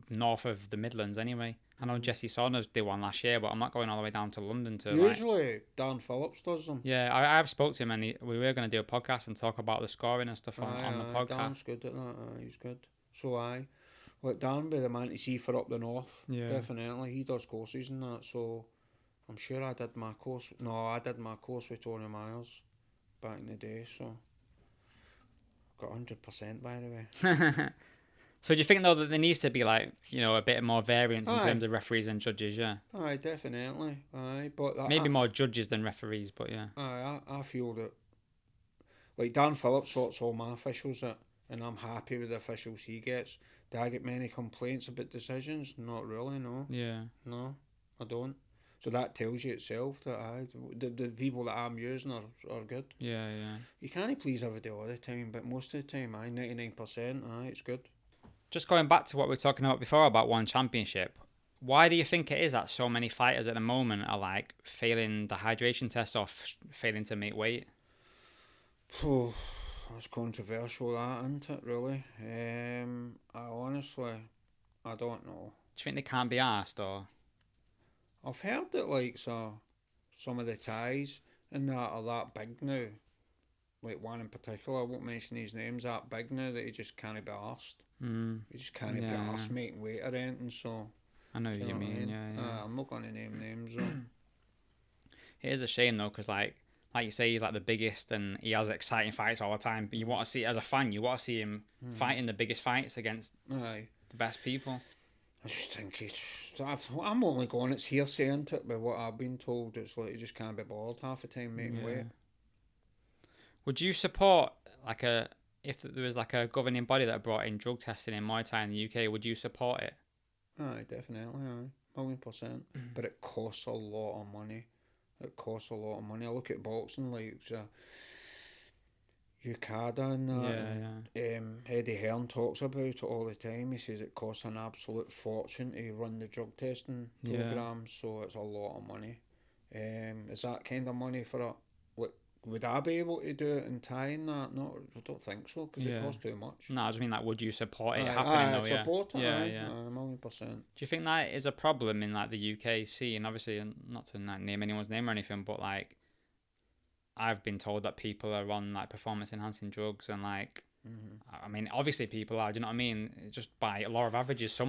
north of the Midlands anyway. I know Jesse Saunders did one last year, but I'm not going all the way down to London to. Usually, Dan Phillips does them. Yeah, I've spoke to him, and we were going to do a podcast and talk about the scoring and stuff on the podcast. Dan's good at that. He's good. So like Dan be the man to see for up the north. Yeah. Definitely, he does courses and that. So I'm sure I did my course. No, I did my course with Tony Myers back in the day. So got 100% by the way. So do you think though that there needs to be like, you know, a bit more variance in terms of referees and judges? Yeah. Aye, definitely. Aye, but maybe more judges than referees, but yeah. Aye, I feel that like Dan Phillips sorts all my officials out, and I'm happy with the officials he gets. Do I get many complaints about decisions? Not really, no. Yeah. No, I don't. So that tells you itself that the people that I'm using are good. Yeah, yeah. You can't please everybody all the time, but most of the time, 99%, it's good. Just going back to what we were talking about before about one championship, why do you think it is that so many fighters at the moment are like failing the hydration test or failing to make weight? That's controversial, that, isn't it, really? I honestly don't know. Do you think they can't be asked, or? I've heard that like some of the ties and that are that big now. Like one in particular, I won't mention his names, that big now that he just can't be asked. He just can't be asked making weight or anything, so... I know what you mean, yeah. I'm not going to name names, though. It is a shame, though, because, like you say, he's, like, the biggest, and he has exciting fights all the time, but you want to see, as a fan, you want to see him fighting the biggest fights against the best people. I just think I'm only going, it's hearsay, isn't it, by what I've been told. It's like, you just can't be bothered half the time making weight. Would you support, like, if there was like a governing body that brought in drug testing in Muay Thai in the UK, would you support it? Aye, definitely, 1,000,000%. But it costs a lot of money. I look at boxing like Yokkao and that. Eddie Hearn talks about it all the time. He says it costs an absolute fortune to run the drug testing programs, so it's a lot of money. Is that kind of money for a... Would I be able to do it in Thai and that? No, I don't think so, because it costs too much. No, I just mean, like, would you support it happening, though? Support it, yeah. 1,000,000%. Do you think that is a problem in, like, the UK scene? Obviously, not to name anyone's name or anything, but, like, I've been told that people are on, like, performance-enhancing drugs and, like, I mean, obviously people are, do you know what I mean? Just by a law of averages, there's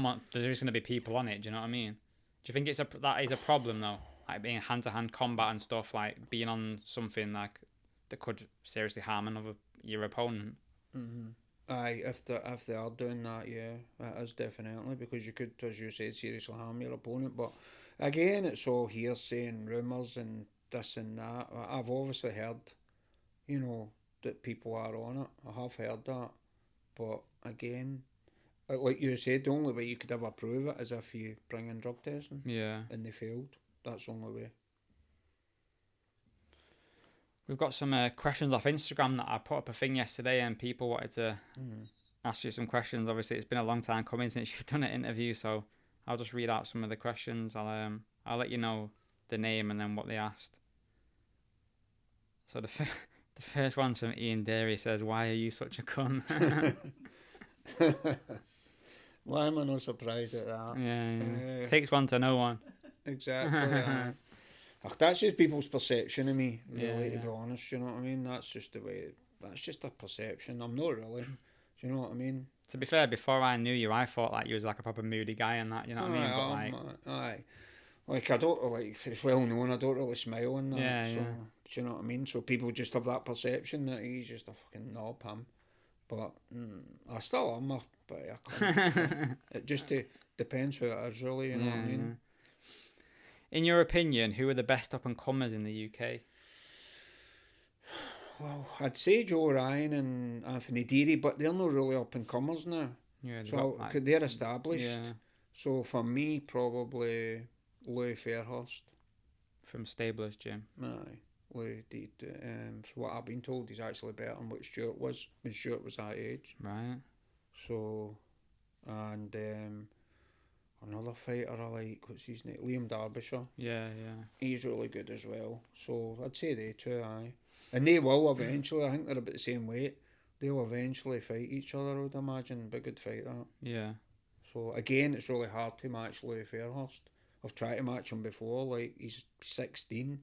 going to be people on it, do you know what I mean? Do you think that is a problem, though? Like being hand-to-hand combat and stuff, like being on something like that could seriously harm your opponent. Aye, if they are doing that, yeah, it is definitely, because you could, as you said, seriously harm your opponent. But again, it's all hearsay and rumours and this and that. I've obviously heard, that people are on it. I have heard that, but again, like you said, the only way you could ever prove it is if you bring in drug testing. Yeah. And they failed. That's the only way. We've got some questions off Instagram that I put up a thing yesterday, and people wanted to ask you some questions. Obviously, it's been a long time coming since you've done an interview, so I'll just read out some of the questions. I'll let you know the name and then what they asked. So the first one's from Ian Derry. Says, "Why are you such a cunt?" Why am I not surprised at that? Yeah. Takes one to know one. Exactly. That's just people's perception of me, really, to be honest, you know what I mean? That's just the way, that's just a perception. I'm not really, do you know what I mean? To be fair, before I knew you, I thought like you was like a proper moody guy and that, you know what I mean? But like I don't, like, it's well known, I don't really smile and that, do you know what I mean? So people just have that perception that he's just a fucking knob, him. But I still am a bit of a cunt. It just depends who it is, really, you know what I mean? In your opinion, who are the best up-and-comers in the UK? Well, I'd say Joe Ryan and Anthony Deary, but they're not really up-and-comers now. Yeah, so they're established. Yeah. So for me, probably Louis Fairhurst. From Stablers Gym. Aye. from what I've been told, he's actually better than what Stuart was when Stuart was that age. Right. So, and another fighter I like, what's his name? Liam Derbyshire. Yeah, yeah. He's really good as well. So I'd say they two, aye. And they will eventually, I think they're about the same weight. They'll eventually fight each other, I would imagine. Be a good fight, that. Yeah. So again, it's really hard to match Louis Fairhurst. I've tried to match him before, like he's 16,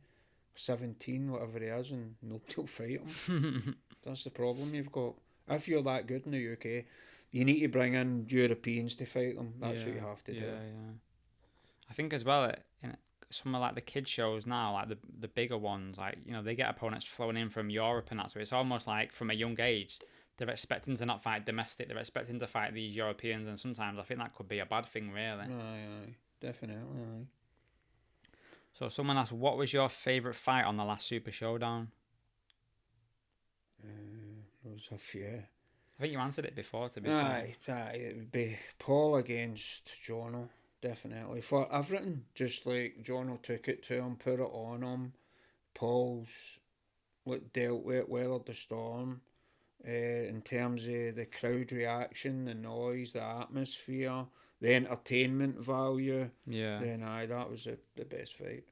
17, whatever he is, and nobody will fight him. That's the problem you've got. If you're that good in the UK, you need to bring in Europeans to fight them. That's what you have to do. Yeah. I think as well, in some of like the kid shows now, like the bigger ones, like, you know, they get opponents flown in from Europe and that, so it's almost like from a young age they're expecting to not fight domestic, they're expecting to fight these Europeans, and sometimes I think that could be a bad thing, really. Aye, definitely, aye. So someone asked, what was your favourite fight on the last Super Showdown? There was a few. I think you answered it before, to be fair. Aye, it would be Paul against Jono, definitely. For everything, just like Jono took it to him, put it on him. Paul's dealt with it, weathered the storm. In terms of the crowd reaction, the noise, the atmosphere, the entertainment value. Yeah. Then that was the best fight.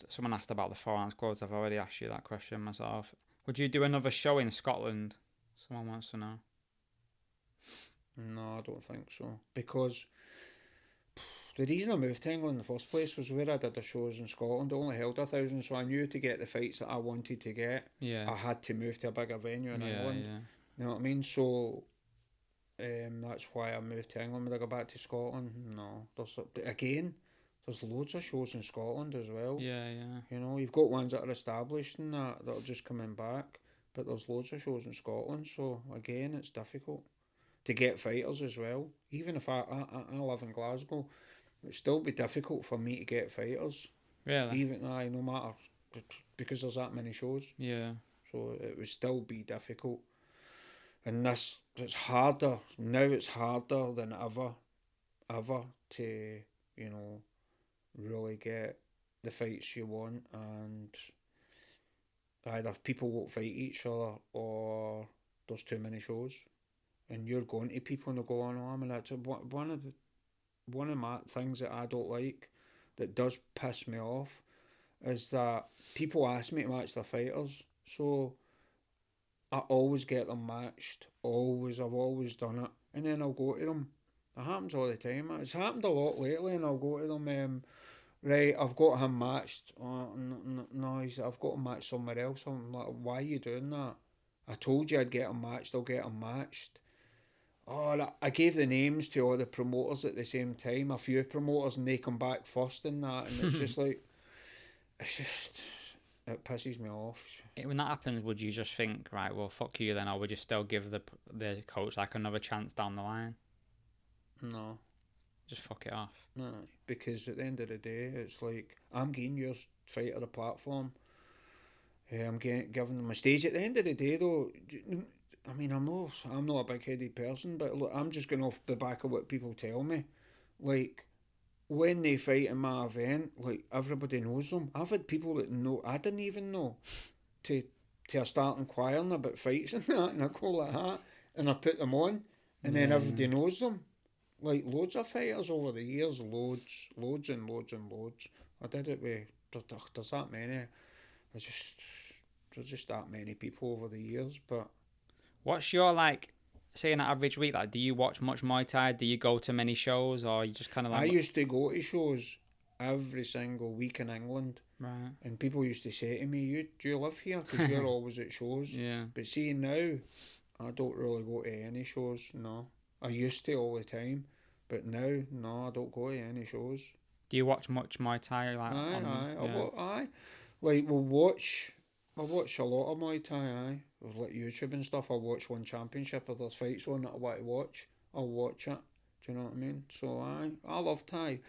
Someone asked about the 4-ounce gloves. I've already asked you that question myself. Would you do another show in Scotland? Someone wants to know. No, I don't think so. Because the reason I moved to England in the first place was where I did the shows in Scotland. I only held 1,000, so I knew to get the fights that I wanted to get, I had to move to a bigger venue in England. Yeah. You know what I mean? So that's why I moved to England. Would I go back to Scotland? No. There's loads of shows in Scotland as well. Yeah. You know, you've got ones that are established and that are just coming back, but there's loads of shows in Scotland. So again, it's difficult to get fighters as well. Even if I live in Glasgow, it'd still be difficult for me to get fighters. Really? Even no matter, because there's that many shows. Yeah. So it would still be difficult. And it's harder now. It's harder than ever to, you know, really get the fights you want, and either people won't fight each other or there's too many shows, and you're going to people and they're going, oh, I mean, that's one of my things that I don't like, that does piss me off, is that people ask me to match their fighters, so I always get them matched. I've always done it, and then I'll go to them. It happens all the time. It's happened a lot lately, and I'll go to them. Right, I've got him matched. Oh, no, I've got him matched somewhere else. I'm like, why are you doing that? I told you I'd get him matched. I'll get him matched. Oh, I gave the names to all the promoters at the same time. A few promoters, and they come back first in that, and it's just like, it pisses me off. When that happens, would you just think, right, well, fuck you then, or would you still give the coach like another chance down the line? No. Just fuck it off. No, because at the end of the day, it's like, I'm giving your fighter a platform. I'm giving them a stage. At the end of the day, though, I mean, I'm not a big-headed person, but look, I'm just going off the back of what people tell me. Like, when they fight in my event, like, everybody knows them. I've had people that I didn't even know, to start inquiring about fights and that, and I go like that, and I put them on, and then everybody knows them. Like, loads of fighters over the years, loads and loads. I did it with, there's that many. There's just that many people over the years, but... What's your, like, say an average week, like, do you watch much Muay Thai? Do you go to many shows, or you just kind of like... I used to go to shows every single week in England. Right. And people used to say to me, do you live here? Because you're always at shows. Yeah. But see, now, I don't really go to any shows, no. I used to all the time, but now, no, I don't go to any shows. Do you watch much Muay Thai? Like, Aye. Like, I watch a lot of Muay Thai, aye. Like YouTube and stuff, I'll watch one championship. If there's fights on that I want to watch, I'll watch it. Do you know what I mean? So, aye, I love Thai.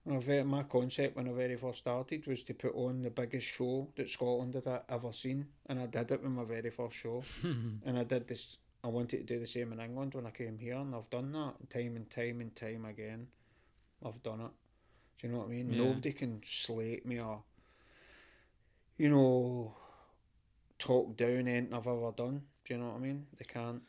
My concept when I very first started was to put on the biggest show that Scotland had ever seen, and I did it with my very first show. And I did this. I wanted to do the same in England when I came here, and I've done that time and time again. I've done it. Do you know what I mean? Yeah. Nobody can slate me or you know, talk down anything I've ever done. Do you know what I mean? They can't.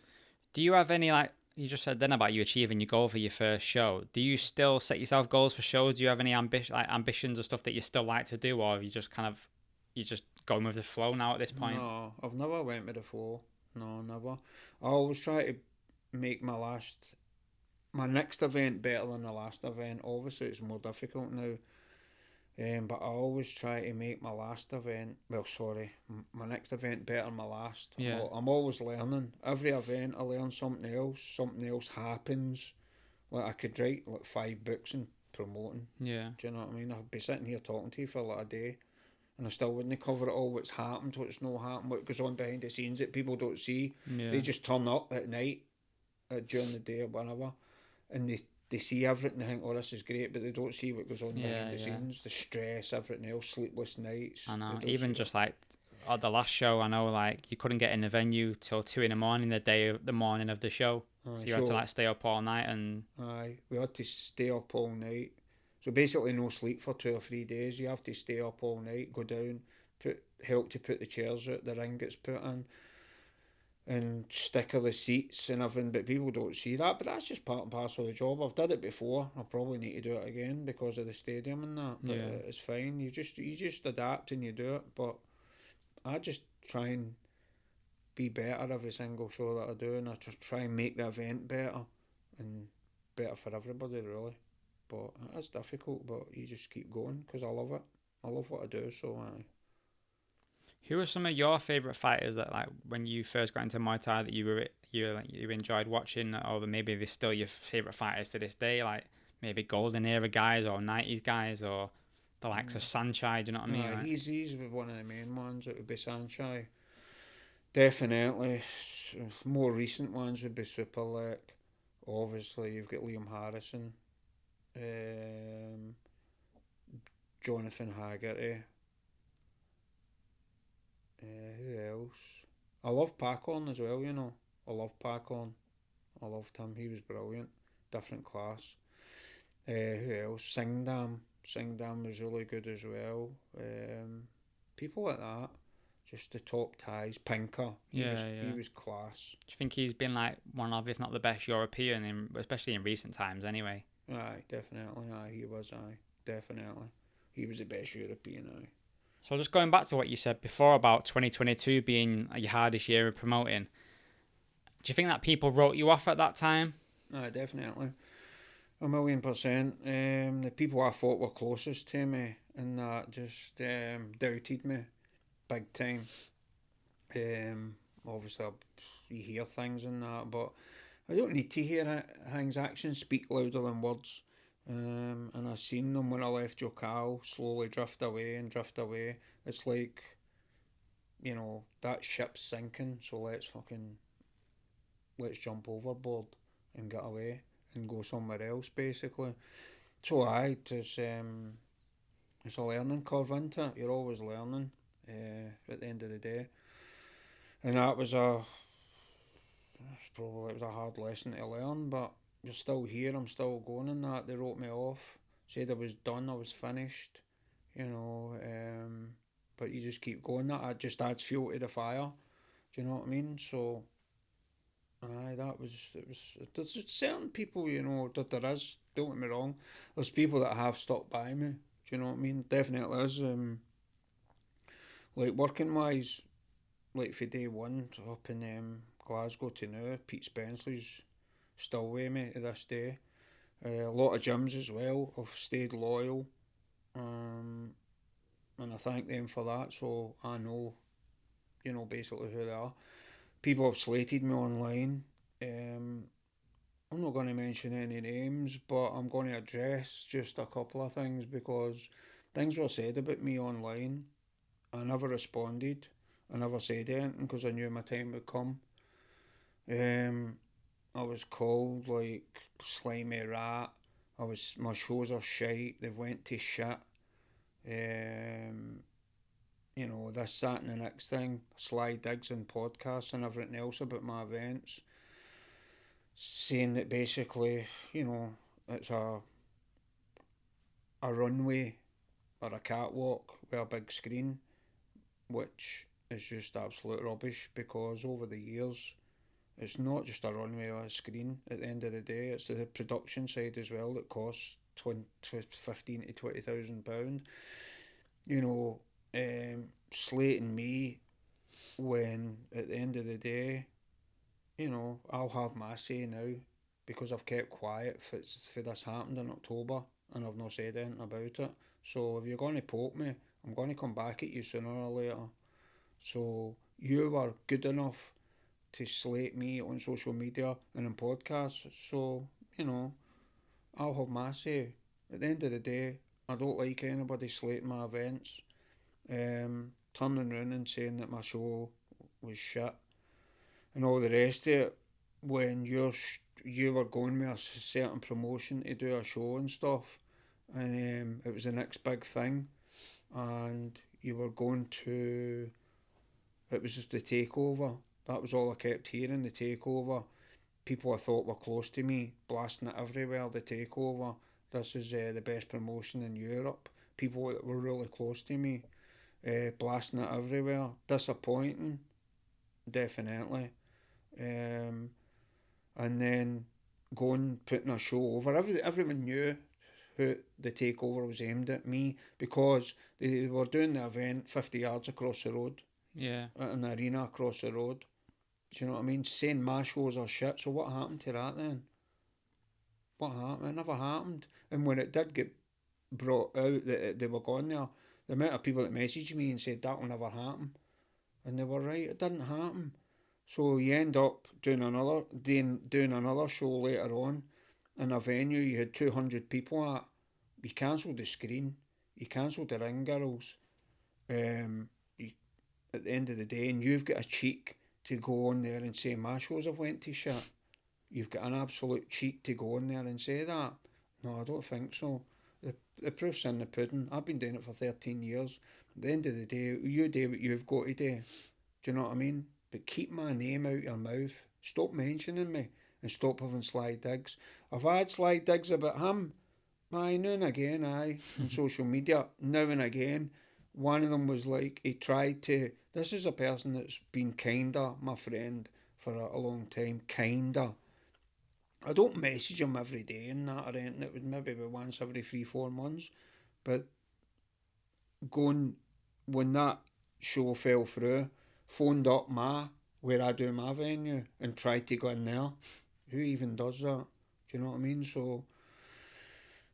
Do you have any, like, you just said then about you achieving your goal for your first show? Do you still set yourself goals for shows? Do you have any ambitions or stuff that you still like to do, or have you just you just going with the flow now at this point? No, I've never went with the flow. No, never. I always try to make my next event better than the last event. Obviously, it's more difficult now. But I always try to make my last event, my next event better than my last. Yeah. I'm always learning. Every event I learn something else happens. Like I could write like 5 books and promoting. Yeah. Do you know what I mean? I'd be sitting here talking to you for like a day and I still wouldn't cover it all, what's happened, what's not happened, what goes on behind the scenes that people don't see. Yeah. They just turn up at night, during the day or whatever, and they see everything. They think, oh, this is great, but they don't see what goes on behind the scenes, the stress, everything else, sleepless nights. I know. Even just like at the last show, I know like you couldn't get in the venue till 2 in the morning, the morning of the show. So you had to like stay up all night and. Aye, we had to stay up all night. So basically, no sleep for 2 or 3 days. You have to stay up all night, go down, help to put the chairs out, the ring gets put in, and sticker the seats and everything, but people don't see that. But that's just part and parcel of the job. I've done it before. I'll probably need to do it again because of the stadium and that. But it's fine. You just adapt and you do it. But I just try and be better every single show that I do, and I just try and make the event better and better for everybody, really. But it's difficult, but you just keep going because I love it. I love what I do, so Who are some of your favourite fighters that, like, when you first got into Muay Thai that you enjoyed watching, or maybe they're still your favourite fighters to this day, like maybe golden era guys or 90s guys or the likes of Sanchai, do you know what I mean? Like, he's one of the main ones. It would be Sanchai. Definitely. More recent ones would be Superlek. Obviously, you've got Liam Harrison. Jonathan Haggerty. Who else? I love Pacon as well, you know. I love Pacon. I loved him. He was brilliant. Different class. Who else? Singdam. Singdam was really good as well. People like that. Just the top ties. Pinker. He was class. Do you think he's been like one of, if not the best European, especially in recent times anyway? Aye, definitely. Aye, he was. Aye, definitely. He was the best European. Aye. So just going back to what you said before about 2022 being your hardest year of promoting, do you think that people wrote you off at that time? Aye, definitely. 1,000,000%. The people I thought were closest to me and that just doubted me big time. Obviously, you hear things and that, but I don't need to hear things. Actions speak louder than words. And I seen them when I left Yokkao slowly drift away and drift away. It's like, you know, that ship's sinking, so let's jump overboard and get away and go somewhere else, basically. So it's a learning curve, isn't it? You're always learning at the end of the day. And that was it was a hard lesson to learn, but you're still here, I'm still going in that. They wrote me off, said I was done, I was finished, you know, but you just keep going. That just adds fuel to the fire, do you know what I mean? So, there's certain people, you know, that there is, don't get me wrong, there's people that have stuck by me, do you know what I mean? Definitely is, like working wise, like for day one, up in Glasgow to now, Pete Spenceley's still with me to this day. A lot of gyms as well have stayed loyal, and I thank them for that. So I know, you know, basically who they are. People have slated me online. I'm not going to mention any names, but I'm going to address just a couple of things because things were said about me online. I never responded. I never said anything because I knew my time would come. I was called like slimy rat. My shows are shite. They've went to shit. You know, this, that, and the next thing. Sly digs and podcasts and everything else about my events, saying that basically, you know, it's a runway or a catwalk with a big screen. which is just absolute rubbish, because over the years it's not just a runway or a screen. At the end of the day, it's the production side as well that costs 15 to £20,000. You know, slating me when at the end of the day, you know, I'll have my say now, because I've kept quiet for this happened in October and I've not said anything about it. So if you're going to poke me, I'm going to come back at you sooner or later. So you were good enough to slate me on social media and in podcasts. So, you know, I'll have my say. At the end of the day, I don't like anybody slating my events, turning around and saying that my show was shit and all the rest of it, when you were going with a certain promotion to do a show and stuff, and it was the next big thing, and you were going to, it was just the takeover. That was all I kept hearing, the takeover. People I thought were close to me, blasting it everywhere, the takeover. This is the best promotion in Europe. People that were really close to me, blasting it everywhere. Disappointing, definitely. And then going, putting a show over. Everyone knew who the takeover was aimed at, me, because they were doing the event 50 yards across the road. Yeah. At an arena across the road. Do you know what I mean? Saying my shows are shit. So what happened to that then? What happened? It never happened. And when it did get brought out that they were gone there, the amount of people that messaged me and said that will never happen, and they were right, it didn't happen. So you end up doing another show later on in a venue you had 200 people at. You cancelled the screen, you cancelled the ring girls, at the end of the day, and you've got a cheek to go on there and say my shows have went to shit. You've got an absolute cheek to go on there and say that. No, I don't think so. The proof's in the pudding. I've been doing it for 13 years. At the end of the day, you do what you've got to do. Do you know what I mean? But keep my name out your mouth. Stop mentioning me and stop having sly digs. I've had sly digs about him. Aye, now and again, aye, on social media, now and again. One of them was like, he tried to, this is a person that's been kinda my friend for a long time, kinda. I don't message him every day and that or anything, it would maybe be once every 3-4 months. But going, when that show fell through, phoned up where I do my venue and tried to go in there. Who even does that? Do you know what I mean? So,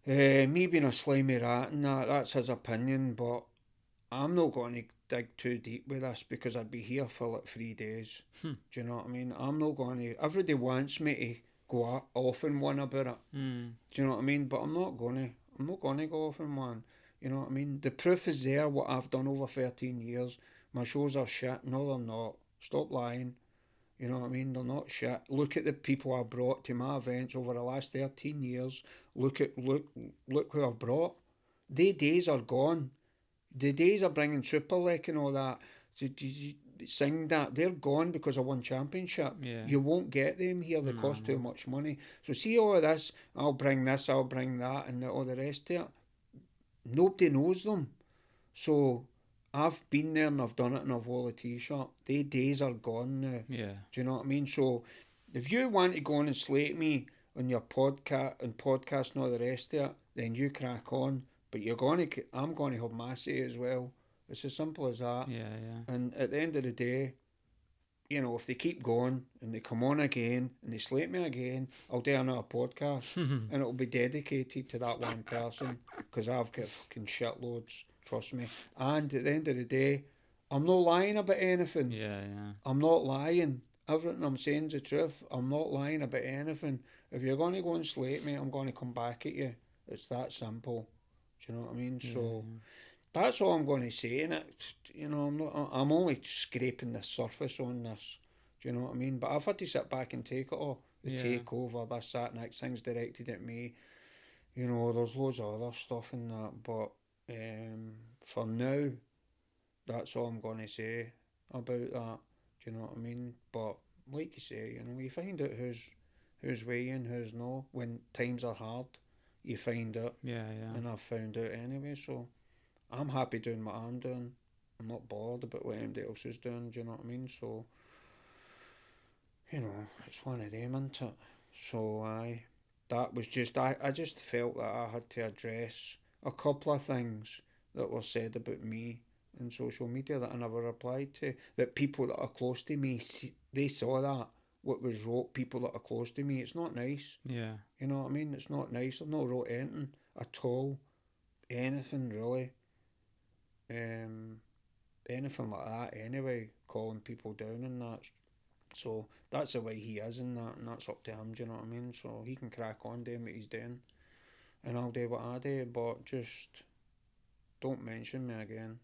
me being a slimy rat and that's his opinion, but I'm not going to dig too deep with this because I'd be here for like 3 days. Do you know what I mean? I'm not going to. Everybody wants me to go off in one about it. Do you know what I mean? But I'm not going to. I'm not going to go off in one. You know what I mean? The proof is there, what I've done over 13 years. My shows are shit. No, they're not. Stop lying. You know what I mean? They're not shit. Look at the people I brought to my events over the last 13 years. Look who I've brought. The days are gone. The days of bringing Super Lake and all that, sing that, they're gone because I won championship. Yeah. You won't get them here, they cost too much money. So see all of this, I'll bring this, I'll bring that, and all the rest of it. Nobody knows them. So I've been there and I've done it and I've wore the t-shirt. The days are gone now. Yeah. Do you know what I mean? So if you want to go on and slate me on your podcast and all the rest of it, then you crack on. But I'm going to have my say as well. It's as simple as that. Yeah, yeah. And at the end of the day, you know, if they keep going and they come on again and they slate me again, I'll do another podcast and it'll be dedicated to that one person because I've got fucking shitloads, trust me. And at the end of the day, I'm not lying about anything. Yeah, yeah. I'm not lying. Everything I'm saying is the truth. I'm not lying about anything. If you're going to go and slate me, I'm going to come back at you. It's that simple. Do you know what I mean? Yeah, So yeah. that's all I'm going to say in it. You know, I'm only scraping the surface on this. Do you know what I mean? But I've had to sit back and take it all. The takeover, this, that, next thing's directed at me. You know, there's loads of other stuff in that. But for now, that's all I'm going to say about that. Do you know what I mean? But like you say, you know, you find out who's weighing, who's no. When times are hard, you find out. Yeah, yeah. And I've found out anyway, so I'm happy doing what I'm doing. I'm not bothered about what anybody else is doing, do you know what I mean? So, it's one of them, isn't it? So, that was just, I just felt that I had to address a couple of things that were said about me in social media that I never replied to, that people that are close to me, they saw that, what was wrote, people that are close to me. It's not nice. Yeah. You know what I mean? It's not nice. I've not wrote anything at all. Anything really. Anything like that anyway, calling people down and that. So that's the way he is in that, and that's up to him, do you know what I mean? So he can crack on doing what he's doing, and I'll do what I do, but just don't mention me again.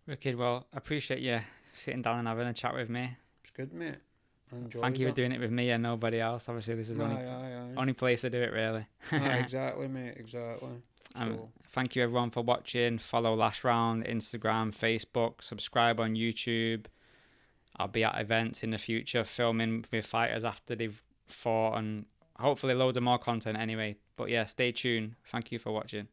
Wicked. Well, I appreciate you sitting down and having a chat with me. It's good, mate. I enjoyed Thank you it. for doing it with me and nobody else. Obviously, this is the only place to do it, really. Exactly, mate, exactly. So. Thank you, everyone, for watching. Follow Last Round, Instagram, Facebook, subscribe on YouTube. I'll be at events in the future, filming with fighters after they've fought, and hopefully loads of more content anyway. But yeah, stay tuned. Thank you for watching.